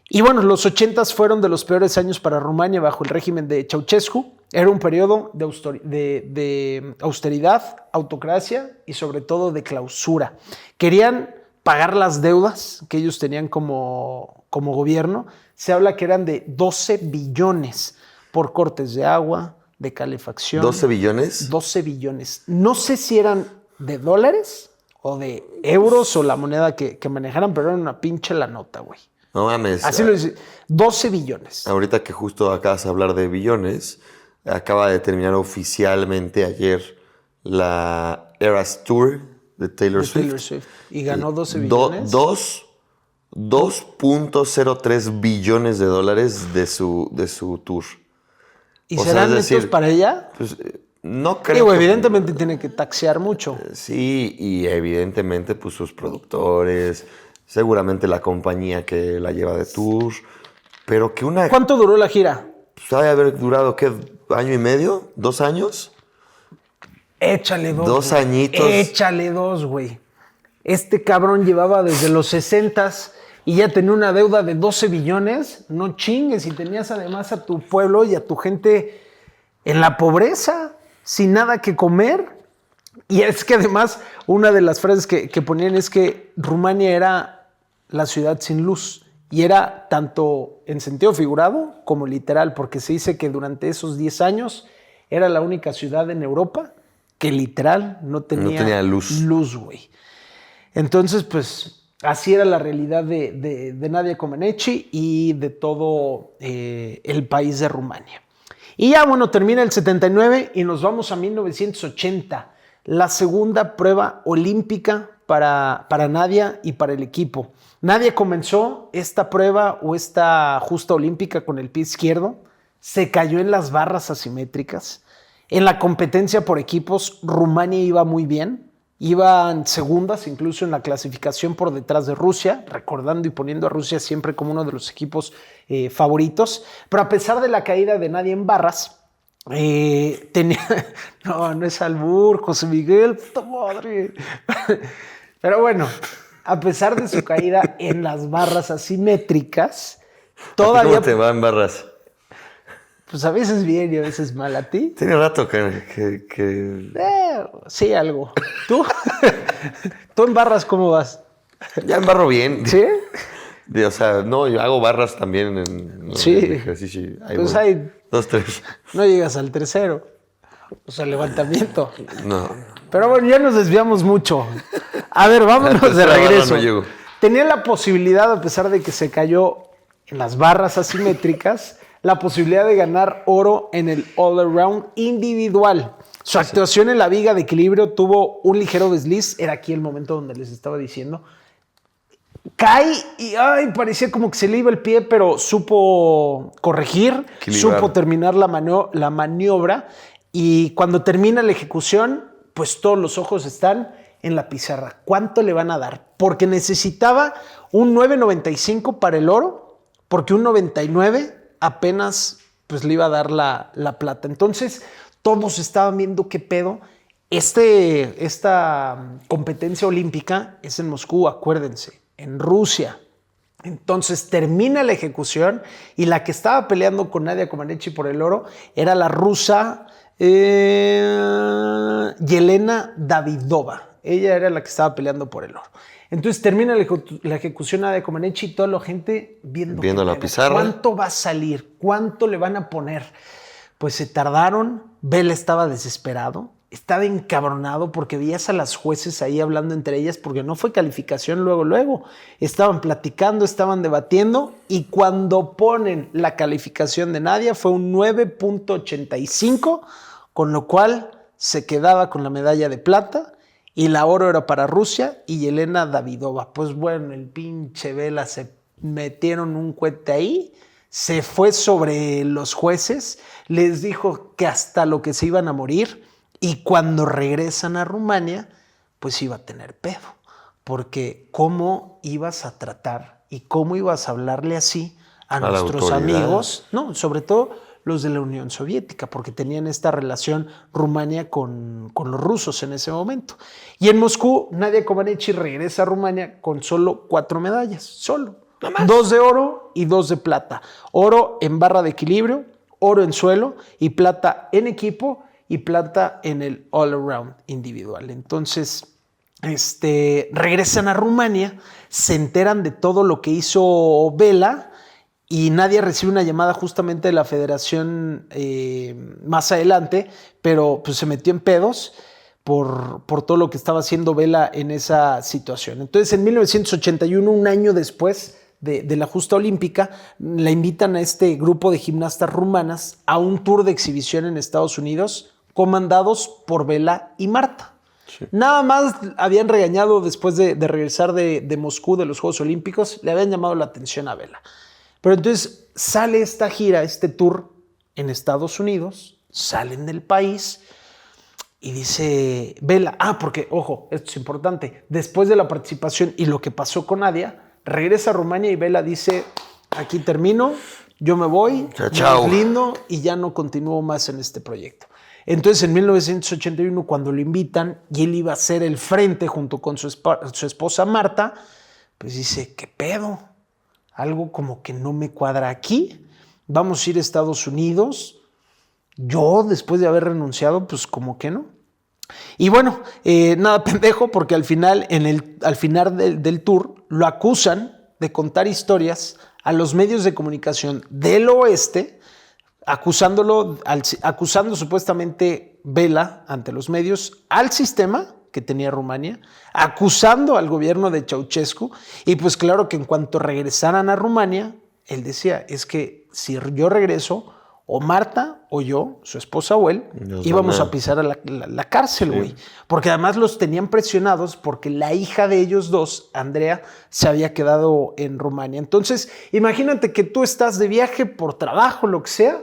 Y bueno, los 80s fueron de los peores años para Rumania bajo el régimen de Ceausescu. Era un periodo de austeridad, autocracia y sobre todo de clausura. Querían pagar las deudas que ellos tenían como gobierno. Se habla que eran de 12 billones por cortes de agua, de calefacción. ¿12 billones? 12 billones. No sé si eran de dólares o de euros o la moneda que manejaran, pero era una pinche la nota, güey. No mames. Así lo dice. 12 billones. Ahorita que justo acabas de hablar de billones, acaba de terminar oficialmente ayer la Eras Tour de Taylor Swift. Y ganó 12 billones. 2.03 billones de dólares de su tour. ¿Y serán netos para ella? Pues, no creo. Evidentemente tiene que taxear mucho. Sí, y evidentemente pues sus productores, seguramente la compañía que la lleva de tour, pero que una... ¿Cuánto duró la gira? Pues, ha de haber durado, ¿qué? ¿Año y medio? ¿2 años? Échale 2. 2 güey. añitos. Échale 2, güey. Este cabrón llevaba desde los 60s y ya tenía una deuda de 12 billones. No chingues, y tenías además a tu pueblo y a tu gente en la pobreza, sin nada que comer. Y es que además una de las frases que ponían es que Rumania era la ciudad sin luz. Y era tanto en sentido figurado como literal, porque se dice que durante esos 10 años era la única ciudad en Europa que literal no tenía luz, güey. Entonces, pues, así era la realidad de Nadia Comaneci y de todo el país de Rumania. Y ya, bueno, termina el 79 y nos vamos a 1980, la segunda prueba olímpica para Nadia y para el equipo. Nadia comenzó esta prueba o esta justa olímpica con el pie izquierdo, se cayó en las barras asimétricas. En la competencia por equipos, Rumania iba muy bien. Iban segundas, incluso en la clasificación por detrás de Rusia, recordando y poniendo a Rusia siempre como uno de los equipos favoritos. Pero a pesar de la caída de Nadia en barras, tenía... No es albur, José Miguel, puta madre. Pero bueno, a pesar de su caída en las barras asimétricas, todavía... ¿Cómo te va en barras? Pues a veces bien y a veces mal. ¿A ti? Tiene rato que... Sí, algo. ¿Tú? ¿Tú en barras cómo vas? Ya embarro bien. ¿Sí? O sea, no, yo hago barras también Sí. en ejercicio. Ahí Pues voy. hay... 2, 3. No llegas al tercero. O sea, levantamiento. No. Pero bueno, ya nos desviamos mucho. A ver, vámonos de tercera barra regreso. no llego. Tenía la posibilidad, a pesar de que se cayó en las barras asimétricas, la posibilidad de ganar oro en el all-around individual. Su actuación en la viga de equilibrio tuvo un ligero desliz. Era aquí el momento donde les estaba diciendo. Cae y parecía como que se le iba el pie, pero supo corregir, supo terminar la maniobra. Y cuando termina la ejecución, pues todos los ojos están en la pizarra. ¿Cuánto le van a dar? Porque necesitaba un 9.95 para el oro, porque un 99 apenas pues le iba a dar la plata. Entonces todos estaban viendo qué pedo. Esta competencia olímpica es en Moscú, acuérdense, en Rusia. Entonces termina la ejecución y la que estaba peleando con Nadia Comaneci por el oro era la rusa Yelena Davidova. Ella era la que estaba peleando por el oro. Entonces termina la ejecución de Comaneci y toda la gente viendo la pizarra. ¿Cuánto va a salir? ¿Cuánto le van a poner? Pues se tardaron. Bela estaba desesperado. Estaba encabronado porque veías a las jueces ahí hablando entre ellas porque no fue calificación luego. Estaban platicando, estaban debatiendo y cuando ponen la calificación de Nadia fue un 9.85, con lo cual se quedaba con la medalla de plata. Y la oro era para Rusia y Yelena Davidova. Pues bueno, el pinche Bela se metieron un cohete ahí, se fue sobre los jueces, les dijo que hasta lo que se iban a morir y cuando regresan a Rumania, pues iba a tener pedo. Porque cómo ibas a tratar y cómo ibas a hablarle así a nuestros amigos, no, sobre todo los de la Unión Soviética, porque tenían esta relación Rumania con los rusos en ese momento. Y en Moscú, Nadia Comaneci regresa a Rumania con solo 4 medallas, solo. 2 de oro y 2 de plata. Oro en barra de equilibrio, oro en suelo y plata en equipo y plata en el all-around individual. Entonces, regresan a Rumania, se enteran de todo lo que hizo Bela. Y Nadia recibe una llamada justamente de la federación más adelante, pero pues se metió en pedos por todo lo que estaba haciendo Bela en esa situación. Entonces, en 1981, un año después de la justa olímpica, la invitan a este grupo de gimnastas rumanas a un tour de exhibición en Estados Unidos, comandados por Bela y Marta. Sí. Nada más habían regañado después de regresar de Moscú, de los Juegos Olímpicos, le habían llamado la atención a Bela. Pero entonces sale esta gira, este tour en Estados Unidos, salen del país Y dice Vela, porque, ojo, esto es importante, después de la participación y lo que pasó con Nadia, regresa a Rumania y Vela dice, aquí termino, yo me voy, Chao. me deslindo y ya no continúo más en este proyecto. Entonces, en 1981, cuando lo invitan y él iba a hacer el frente junto con su esposa Marta, pues dice, ¿qué pedo? Algo como que no me cuadra aquí. Vamos a ir a Estados Unidos. Yo, después de haber renunciado, pues como que no. Y bueno, nada pendejo, porque al final del tour lo acusan de contar historias a los medios de comunicación del oeste, acusando supuestamente Vela ante los medios al sistema que tenía Rumania, acusando al gobierno de Ceausescu, y pues claro que en cuanto regresaran a Rumania, él decía, es que si yo regreso, o Marta o yo, su esposa o él, íbamos a pisar a la cárcel, güey. Sí. Porque además los tenían presionados porque la hija de ellos dos, Andrea, se había quedado en Rumania. Entonces, imagínate que tú estás de viaje por trabajo, lo que sea,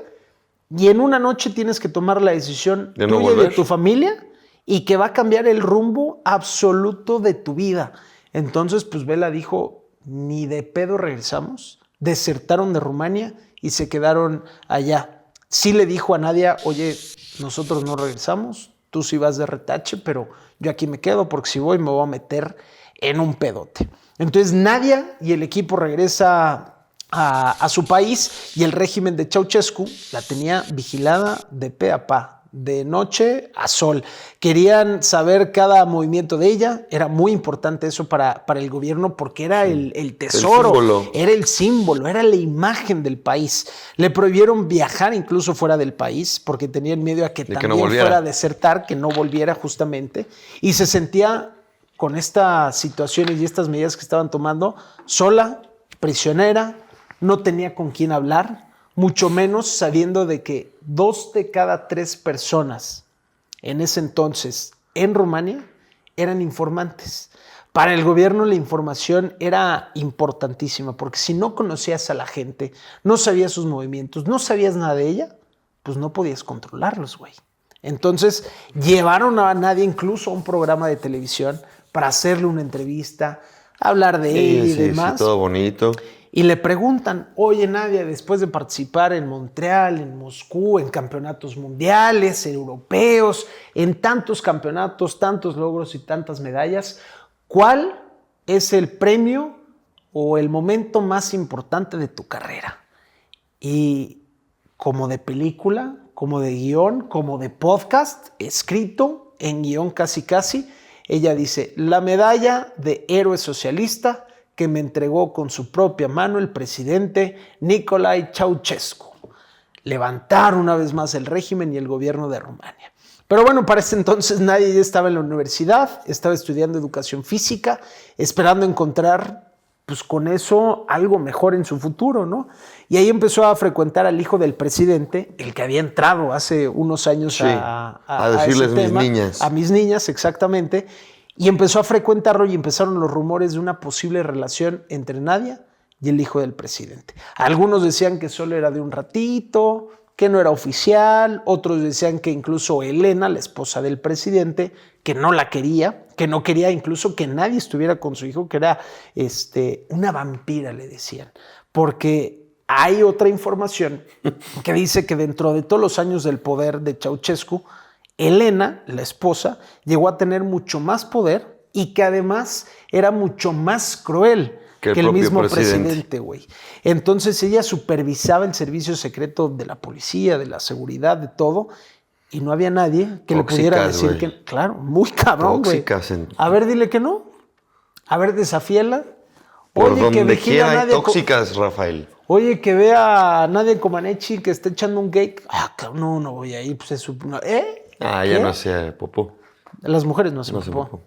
y en una noche tienes que tomar la decisión de tuya y de tu familia y que va a cambiar el rumbo absoluto de tu vida. Entonces, pues Vela dijo, ni de pedo regresamos, desertaron de Rumania y se quedaron allá. Sí le dijo a Nadia, oye, nosotros no regresamos, tú sí vas de retache, pero yo aquí me quedo porque si voy me voy a meter en un pedote. Entonces Nadia y el equipo regresa a su país y el régimen de Ceausescu la tenía vigilada de pe a pa, de noche a sol. Querían saber cada movimiento de ella. Era muy importante eso para el gobierno porque era el tesoro, era el símbolo, era la imagen del país. Le prohibieron viajar incluso fuera del país porque tenían miedo a que también no fuera a desertar, que no volviera justamente. Y se sentía con estas situaciones y estas medidas que estaban tomando sola, prisionera, no tenía con quién hablar, mucho menos sabiendo de que 2 de cada 3 personas en ese entonces en Rumania eran informantes. Para el gobierno la información era importantísima, porque si no conocías a la gente, no sabías sus movimientos, no sabías nada de ella, pues no podías controlarlos, güey. Entonces llevaron a Nadia incluso a un programa de televisión para hacerle una entrevista, hablar de él y demás. Sí, todo bonito. Y le preguntan, oye Nadia, después de participar en Montreal, en Moscú, en campeonatos mundiales, europeos, en tantos campeonatos, tantos logros y tantas medallas, ¿cuál es el premio o el momento más importante de tu carrera? Y como de película, como de guión, como de podcast, escrito en guión casi, ella dice, la medalla de héroe socialista que me entregó con su propia mano el presidente Nicolae Ceausescu. Levantar una vez más el régimen y el gobierno de Rumania. Pero bueno, para ese entonces Nadia ya estaba en la universidad, estaba estudiando educación física, esperando encontrar, pues con eso, algo mejor en su futuro, ¿no? Y ahí empezó a frecuentar al hijo del presidente, el que había entrado hace unos años a decirles ese tema, mis niñas. A mis niñas, exactamente. Y empezó a frecuentarlo y empezaron los rumores de una posible relación entre Nadia y el hijo del presidente. Algunos decían que solo era de un ratito, que no era oficial. Otros decían que incluso Elena, la esposa del presidente, que no la quería, que no quería incluso que nadie estuviera con su hijo, que era una vampira, le decían. Porque hay otra información que dice que dentro de todos los años del poder de Ceausescu, Elena, la esposa, llegó a tener mucho más poder y que además era mucho más cruel que el mismo presidente, güey. Entonces ella supervisaba el servicio secreto de la policía, de la seguridad, de todo, y no había nadie que le pudiera decir, güey, que... Claro, muy cabrón, güey. A ver, dile que no. A ver, desafíela. Por donde quiera hay tóxicas, Rafael. Oye, que vea a Nadia Comaneci que está echando un gay. No voy a ir, pues es ya no hacía popó. Las mujeres no hacen popó.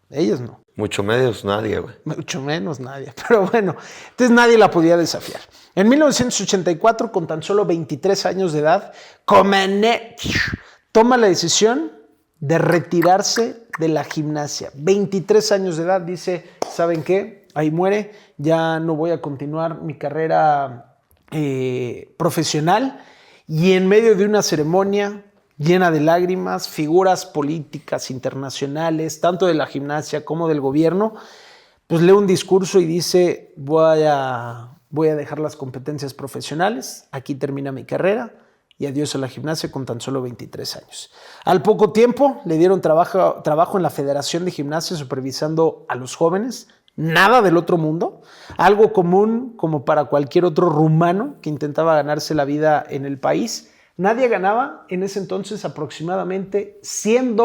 Ellas no. Mucho menos nadie, güey. Mucho menos nadie. Pero bueno, entonces nadie la podía desafiar. En 1984, con tan solo 23 años de edad, Comaneci toma la decisión de retirarse de la gimnasia. 23 años de edad, dice, ¿saben qué? Ahí muere, ya no voy a continuar mi carrera profesional. Y en medio de una ceremonia llena de lágrimas, figuras políticas internacionales, tanto de la gimnasia como del gobierno, pues lee un discurso y dice, voy a dejar las competencias profesionales, aquí termina mi carrera y adiós a la gimnasia con tan solo 23 años. Al poco tiempo le dieron trabajo en la Federación de Gimnasia supervisando a los jóvenes, nada del otro mundo, algo común como para cualquier otro rumano que intentaba ganarse la vida en el país. Nadie ganaba en ese entonces aproximadamente $100,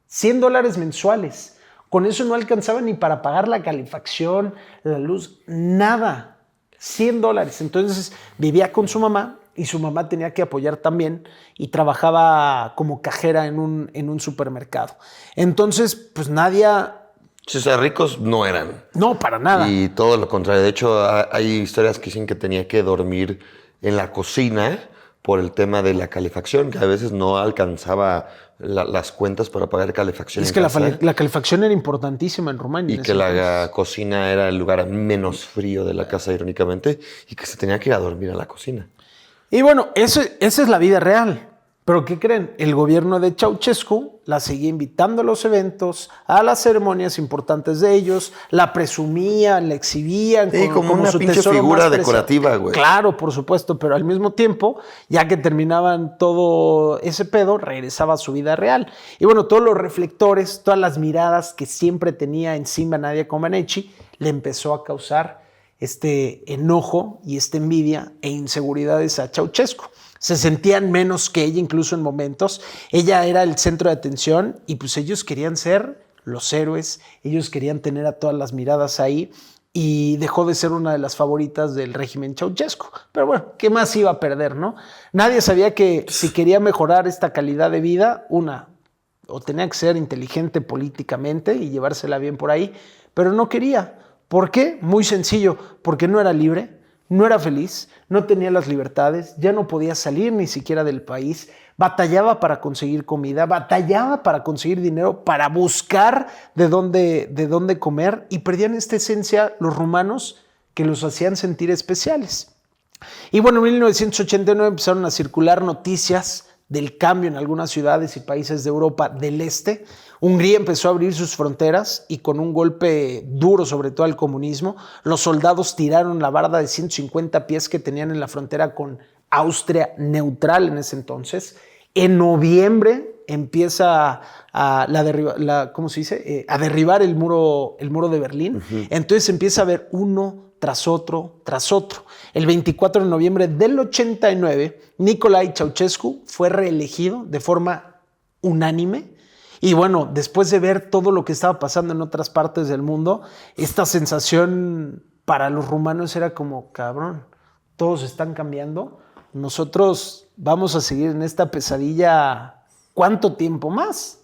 $100 mensuales. Con eso no alcanzaba ni para pagar la calefacción, la luz, nada. $100. Entonces vivía con su mamá y su mamá tenía que apoyar también y trabajaba como cajera en un supermercado. Entonces, pues nadie... O sea, ricos no eran. No, para nada. Y todo lo contrario. De hecho, hay historias que dicen que tenía que dormir en la cocina por el tema de la calefacción, que a veces no alcanzaba las cuentas para pagar calefacción. Es que la calefacción era importantísima en Rumania. Y que la cocina era el lugar menos frío de la casa, irónicamente, y que se tenía que ir a dormir a la cocina. Y bueno, esa es la vida real. Pero ¿qué creen? El gobierno de Ceausescu la seguía invitando a los eventos, a las ceremonias importantes de ellos, la presumían, la exhibían. Sí, como una pinche figura decorativa, güey. Claro, por supuesto, pero al mismo tiempo, ya que terminaban todo ese pedo, regresaba a su vida real. Y bueno, todos los reflectores, todas las miradas que siempre tenía encima Nadia Comaneci, le empezó a causar este enojo y esta envidia e inseguridades a Ceausescu. Se sentían menos que ella incluso en momentos. Ella era el centro de atención y pues ellos querían ser los héroes, ellos querían tener a todas las miradas ahí y dejó de ser una de las favoritas del régimen Ceausescu. Pero bueno, ¿qué más iba a perder, no? Nadie sabía que si quería mejorar esta calidad de vida, o tenía que ser inteligente políticamente y llevársela bien por ahí, pero no quería. ¿Por qué? Muy sencillo, porque no era libre, no era feliz, no tenía las libertades, ya no podía salir ni siquiera del país, batallaba para conseguir comida, batallaba para conseguir dinero, para buscar de dónde comer y perdían esta esencia los rumanos que los hacían sentir especiales. Y bueno, en 1989 empezaron a circular noticias del cambio en algunas ciudades y países de Europa del Este. Hungría empezó a abrir sus fronteras y con un golpe duro sobre todo al comunismo, los soldados tiraron la barda de 150 pies que tenían en la frontera con Austria, neutral en ese entonces. En noviembre empieza a derribar el muro de Berlín. Uh-huh. Entonces empieza a haber uno tras otro. El 24 de noviembre del 89, Nicolae Ceausescu fue reelegido de forma unánime. Y bueno, después de ver todo lo que estaba pasando en otras partes del mundo, esta sensación para los rumanos era como, cabrón, todos están cambiando. Nosotros vamos a seguir en esta pesadilla, ¿cuánto tiempo más?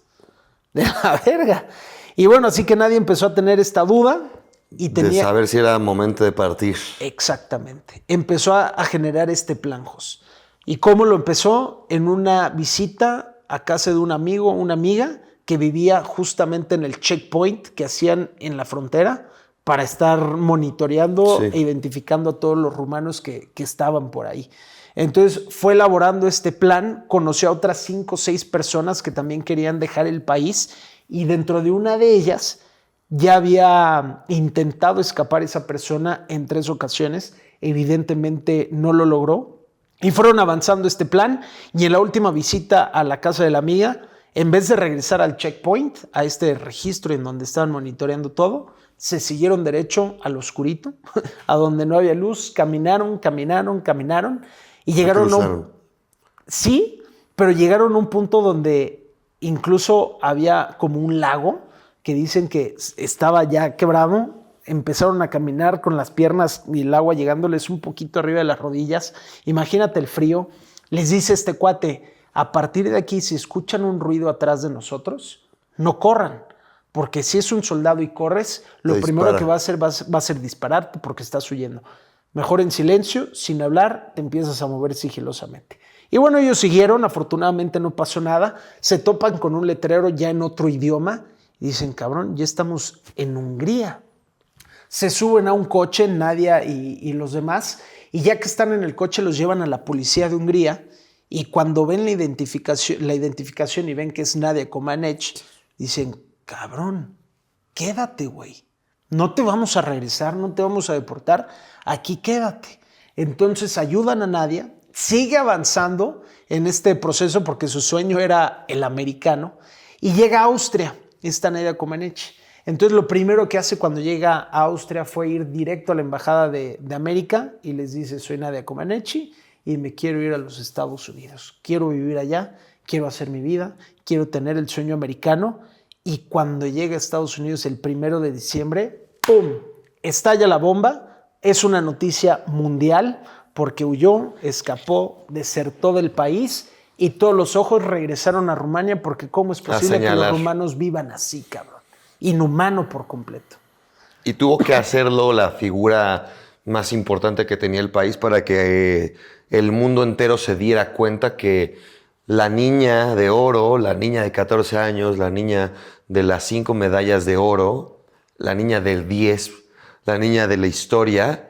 De la verga. Y bueno, así que nadie empezó a tener esta duda. De saber si era momento de partir. Exactamente. Empezó a generar este plan, Jos. ¿Y cómo lo empezó? En una visita a casa de un amigo o una amiga que vivía justamente en el checkpoint que hacían en la frontera para estar monitoreando e identificando a todos los rumanos que estaban por ahí. Entonces fue elaborando este plan, conoció a otras 5 o 6 personas que también querían dejar el país y dentro de una de ellas ya había intentado escapar esa persona en 3 ocasiones, evidentemente no lo logró y fueron avanzando este plan y en la última visita a la casa de la amiga, en vez de regresar al checkpoint, a este registro en donde estaban monitoreando todo, se siguieron derecho al oscurito, a donde no había luz, caminaron y llegaron Sí, pero llegaron a un punto donde incluso había como un lago que dicen que estaba ya quebrado. Empezaron a caminar con las piernas y el agua llegándoles un poquito arriba de las rodillas. Imagínate el frío. Les dice este cuate, a partir de aquí, si escuchan un ruido atrás de nosotros, no corran. Porque si es un soldado y corres, lo primero que va a hacer va a ser dispararte porque estás huyendo. Mejor en silencio, sin hablar, te empiezas a mover sigilosamente. Y bueno, ellos siguieron, afortunadamente no pasó nada. Se topan con un letrero ya en otro idioma y dicen, cabrón, ya estamos en Hungría. Se suben a un coche, Nadia y los demás, y ya que están en el coche los llevan a la policía de Hungría Y cuando ven la identificación y ven que es Nadia Comaneci, dicen, cabrón, quédate, güey. No te vamos a regresar, no te vamos a deportar, aquí quédate. Entonces ayudan a Nadia, sigue avanzando en este proceso porque su sueño era el americano y llega a Austria, esta Nadia Comaneci. Entonces lo primero que hace cuando llega a Austria fue ir directo a la embajada de América y les dice, soy Nadia Comaneci y me quiero ir a los Estados Unidos. Quiero vivir allá, quiero hacer mi vida, quiero tener el sueño americano. Y cuando llega a Estados Unidos el 1 de diciembre, ¡pum!, estalla la bomba. Es una noticia mundial porque huyó, escapó, desertó del país y todos los ojos regresaron a Rumania porque ¿cómo es posible que los rumanos vivan así, cabrón? Inhumano por completo. Y tuvo que hacerlo la figura más importante que tenía el país para que el mundo entero se diera cuenta que la niña de oro, la niña de 14 años, la niña de las 5 medallas de oro, la niña del 10, la niña de la historia,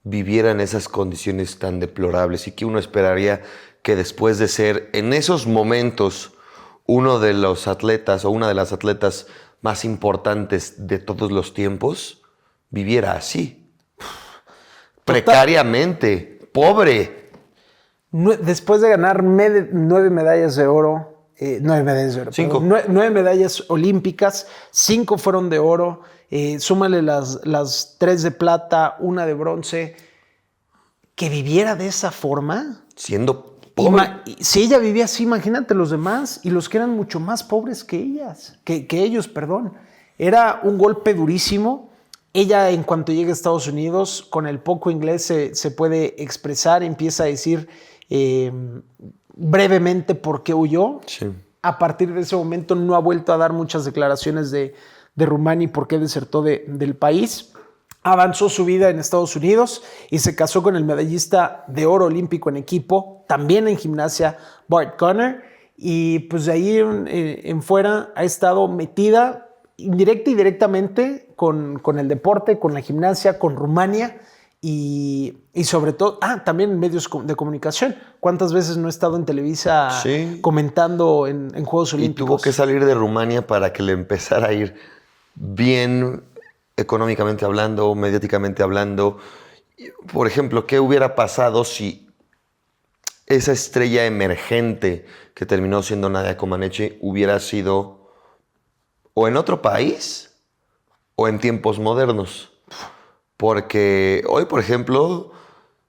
viviera en esas condiciones tan deplorables y que uno esperaría que después de ser en esos momentos uno de los atletas o una de las atletas más importantes de todos los tiempos, viviera así. Precariamente, pobre. Después de ganar 9 medallas de oro, 9 medallas de oro, 5. 9 medallas olímpicas, 5 fueron de oro, súmale las 3 de plata, 1 de bronce, que viviera de esa forma. Siendo pobre. Si ella vivía así, imagínate los demás y los que eran mucho más pobres que ellos, perdón. Era un golpe durísimo. Ella, en cuanto llega a Estados Unidos, con el poco inglés se puede expresar, empieza a decir brevemente por qué huyó. Sí. A partir de ese momento no ha vuelto a dar muchas declaraciones de Rumania y por qué desertó del país. Avanzó su vida en Estados Unidos y se casó con el medallista de oro olímpico en equipo, también en gimnasia, Bart Conner. Y pues de ahí en fuera ha estado metida indirecta y directamente con el deporte, con la gimnasia, con Rumania y sobre todo, también en medios de comunicación. ¿Cuántas veces no ha estado en Televisa comentando en Juegos Olímpicos? Y tuvo que salir de Rumania para que le empezara a ir bien económicamente hablando, mediáticamente hablando. Por ejemplo, ¿qué hubiera pasado si esa estrella emergente que terminó siendo Nadia Comaneci hubiera sido o en otro país o en tiempos modernos? Porque hoy, por ejemplo,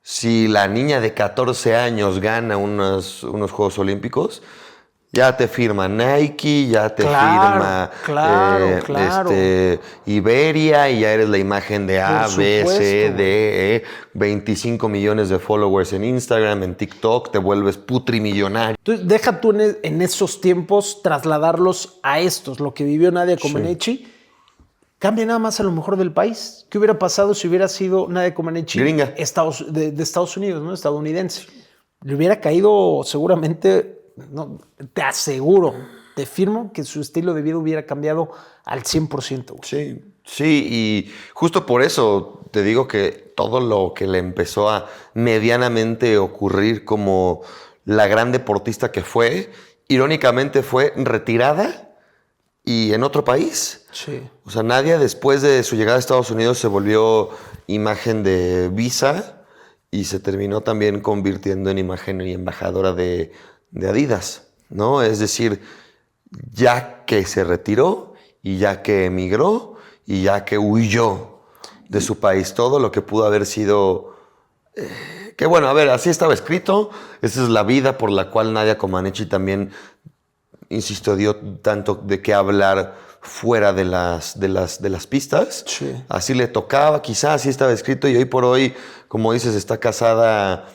si la niña de 14 años gana unos Juegos Olímpicos, ya te firma Nike, ya te firma Iberia y ya eres la imagen de A, B, C, D, 25 millones de followers en Instagram, en TikTok, te vuelves putrimillonario. Entonces, deja tú en esos tiempos trasladarlos a estos, lo que vivió Nadia Comaneci. Cambia nada más a lo mejor del país. ¿Qué hubiera pasado si hubiera sido Nadia Comaneci gringa de Estados Unidos, ¿no? Estadounidense? Le hubiera caído seguramente... No, te aseguro, te firmo que su estilo de vida hubiera cambiado al 100%. Sí, y justo por eso te digo que todo lo que le empezó a medianamente ocurrir como la gran deportista que fue, irónicamente fue retirada y en otro país. Sí. O sea, Nadia después de su llegada a Estados Unidos se volvió imagen de Visa y se terminó también convirtiendo en imagen y embajadora de Adidas, ¿no? Es decir, ya que se retiró y ya que emigró y ya que huyó de su país, todo lo que pudo haber sido... que bueno, a ver, así estaba escrito, esa es la vida por la cual Nadia Comaneci también, insisto, dio tanto de qué hablar fuera de las pistas. Sí. Así le tocaba, quizás así estaba escrito y hoy por hoy, como dices, está casada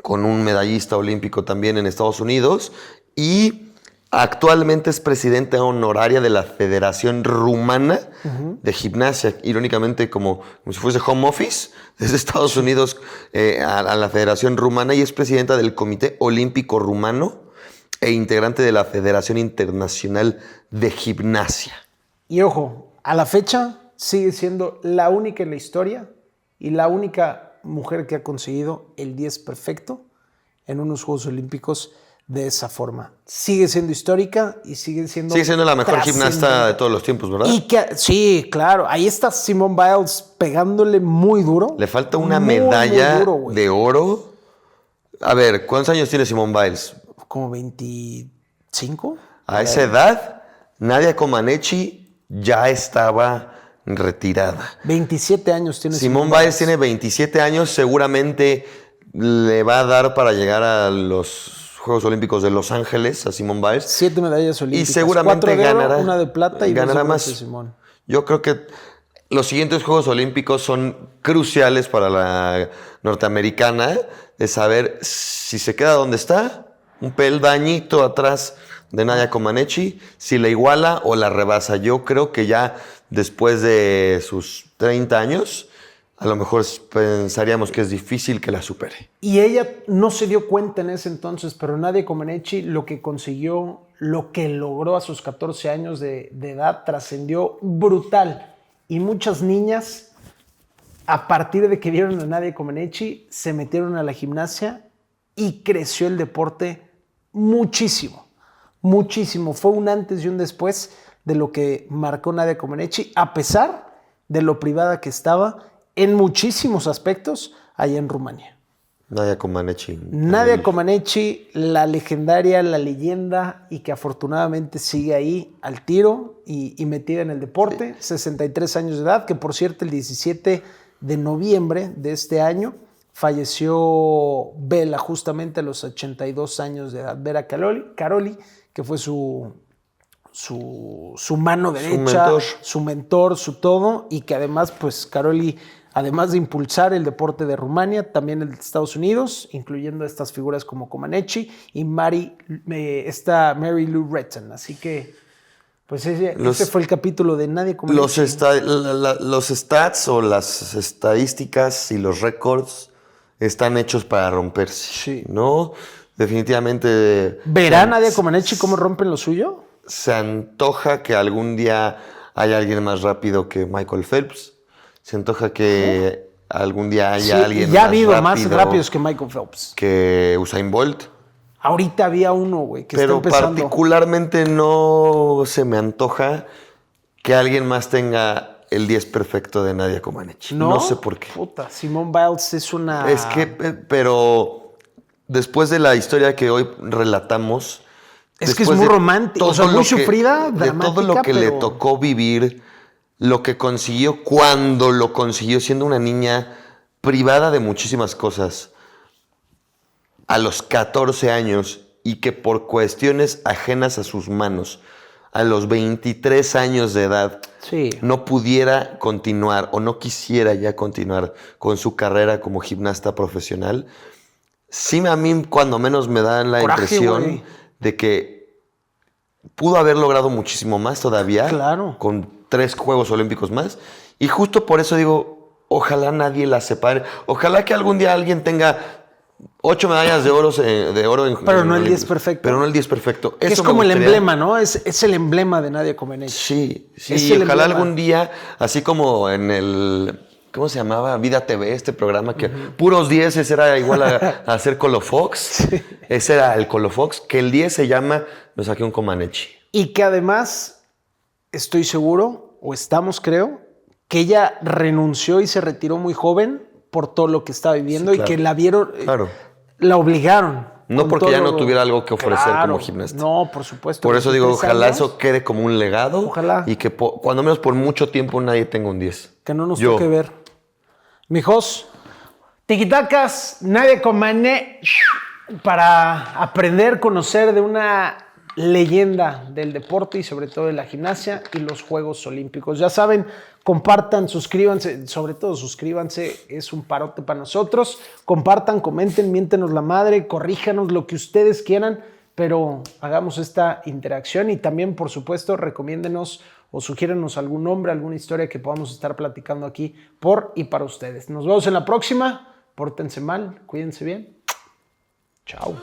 con un medallista olímpico también en Estados Unidos y actualmente es presidenta honoraria de la Federación Rumana de Gimnasia, irónicamente como si fuese home office desde Estados Unidos a la Federación Rumana, y es presidenta del Comité Olímpico Rumano e integrante de la Federación Internacional de Gimnasia. Y ojo, a la fecha sigue siendo la única en la historia y la única mujer que ha conseguido el 10 perfecto en unos Juegos Olímpicos de esa forma. Sigue siendo histórica y sigue siendo la mejor gimnasta de todos los tiempos, ¿verdad? Sí, claro. Ahí está Simone Biles pegándole muy duro. Le falta una medalla muy duro, de oro. A ver, ¿cuántos años tiene Simone Biles? Como 25. A esa edad, Nadia Comaneci ya estaba retirada. 27 años tiene Simone Biles. Tiene 27 años, seguramente le va a dar para llegar a los Juegos Olímpicos de Los Ángeles a Simone Biles. 7 medallas olímpicas. Y seguramente 4 de ganará. Oro, una de plata y ganará más. Simone. Yo creo que los siguientes Juegos Olímpicos son cruciales para la norteamericana de saber si se queda donde está, un peldañito atrás de Nadia Comaneci, si la iguala o la rebasa. Yo creo que ya después de sus 30 años, a lo mejor pensaríamos que es difícil que la supere. Y ella no se dio cuenta en ese entonces, pero Nadia Comaneci lo que consiguió, lo que logró a sus 14 años de edad, trascendió brutal. Y muchas niñas, a partir de que vieron a Nadia Comaneci, se metieron a la gimnasia y creció el deporte muchísimo, muchísimo. Fue un antes y un después de lo que marcó Nadia Comaneci, a pesar de lo privada que estaba en muchísimos aspectos allá en Rumania. Nadia Comaneci. Nadia Comaneci, la legendaria, la leyenda, y que afortunadamente sigue ahí al tiro y metida en el deporte. Sí. 63 años de edad, que por cierto el 17 de noviembre de este año falleció Vela, justamente a los 82 años de edad. Vera Caroli, que fue su mano derecha, su mentor, su todo, y que además, pues Caroli, además de impulsar el deporte de Rumania, también el de Estados Unidos, incluyendo estas figuras como Comaneci y Mary Lou Retton. Así que, pues ese fue el capítulo de Nadia Comaneci. Los stats o las estadísticas y los récords están hechos para romperse, sí, ¿no? Definitivamente. ¿Verá Nadia Comaneci cómo rompen lo suyo? Se antoja que algún día haya alguien más rápido que Michael Phelps. Se antoja que algún día haya alguien ya ha habido más rápidos que Michael Phelps. Que Usain Bolt. Ahorita había uno, güey, que pero está empezando. Pero particularmente no se me antoja que alguien más tenga el 10 perfecto de Nadia Comaneci. No sé por qué. Puta, Simone Biles es una... Es que, pero después de la historia que hoy relatamos... Es que es muy romántico, o sea, muy sufrida, dramática, de todo lo que le tocó vivir, lo que consiguió cuando lo consiguió, siendo una niña privada de muchísimas cosas, a los 14 años, y que por cuestiones ajenas a sus manos, a los 23 años de edad, sí, no pudiera continuar o no quisiera ya continuar con su carrera como gimnasta profesional, sí a mí cuando menos me da la impresión de que pudo haber logrado muchísimo más todavía, claro, con 3 Juegos Olímpicos más, y justo por eso digo, ojalá nadie la separe, ojalá que algún día alguien tenga 8 medallas de oro pero no el 10 perfecto. Pero no el 10 perfecto. Eso es como el emblema, ¿no? Es el emblema de Nadia Comaneci. Sí. Ojalá algún día, así como en el... ¿Cómo se llamaba? Vida TV, este programa que puros 10 era igual a hacer Colofox. Sí. Ese era el Colofox, que el 10 se llama Me saqué un Comaneci. Y que además, estoy seguro, o estamos creo, que ella renunció y se retiró muy joven por todo lo que estaba viviendo, sí, claro, y que la vieron, la obligaron. No porque ya no tuviera algo que ofrecer como gimnasta. No, por supuesto. Por eso digo, ojalá eso quede como un legado. Ojalá. Y que cuando menos por mucho tiempo nadie tenga un 10. Que no nos toque ver. Mijos, tiquitacas, Nadia Comaneci, para aprender, conocer de una leyenda del deporte y sobre todo de la gimnasia y los Juegos Olímpicos. Ya saben, compartan, suscríbanse, sobre todo suscríbanse, es un parote para nosotros. Compartan, comenten, miéntenos la madre, corríjanos lo que ustedes quieran, pero hagamos esta interacción y también, por supuesto, recomiéndenos o sugiérenos algún nombre, alguna historia que podamos estar platicando aquí por y para ustedes. Nos vemos en la próxima. Pórtense mal, cuídense bien. Chao.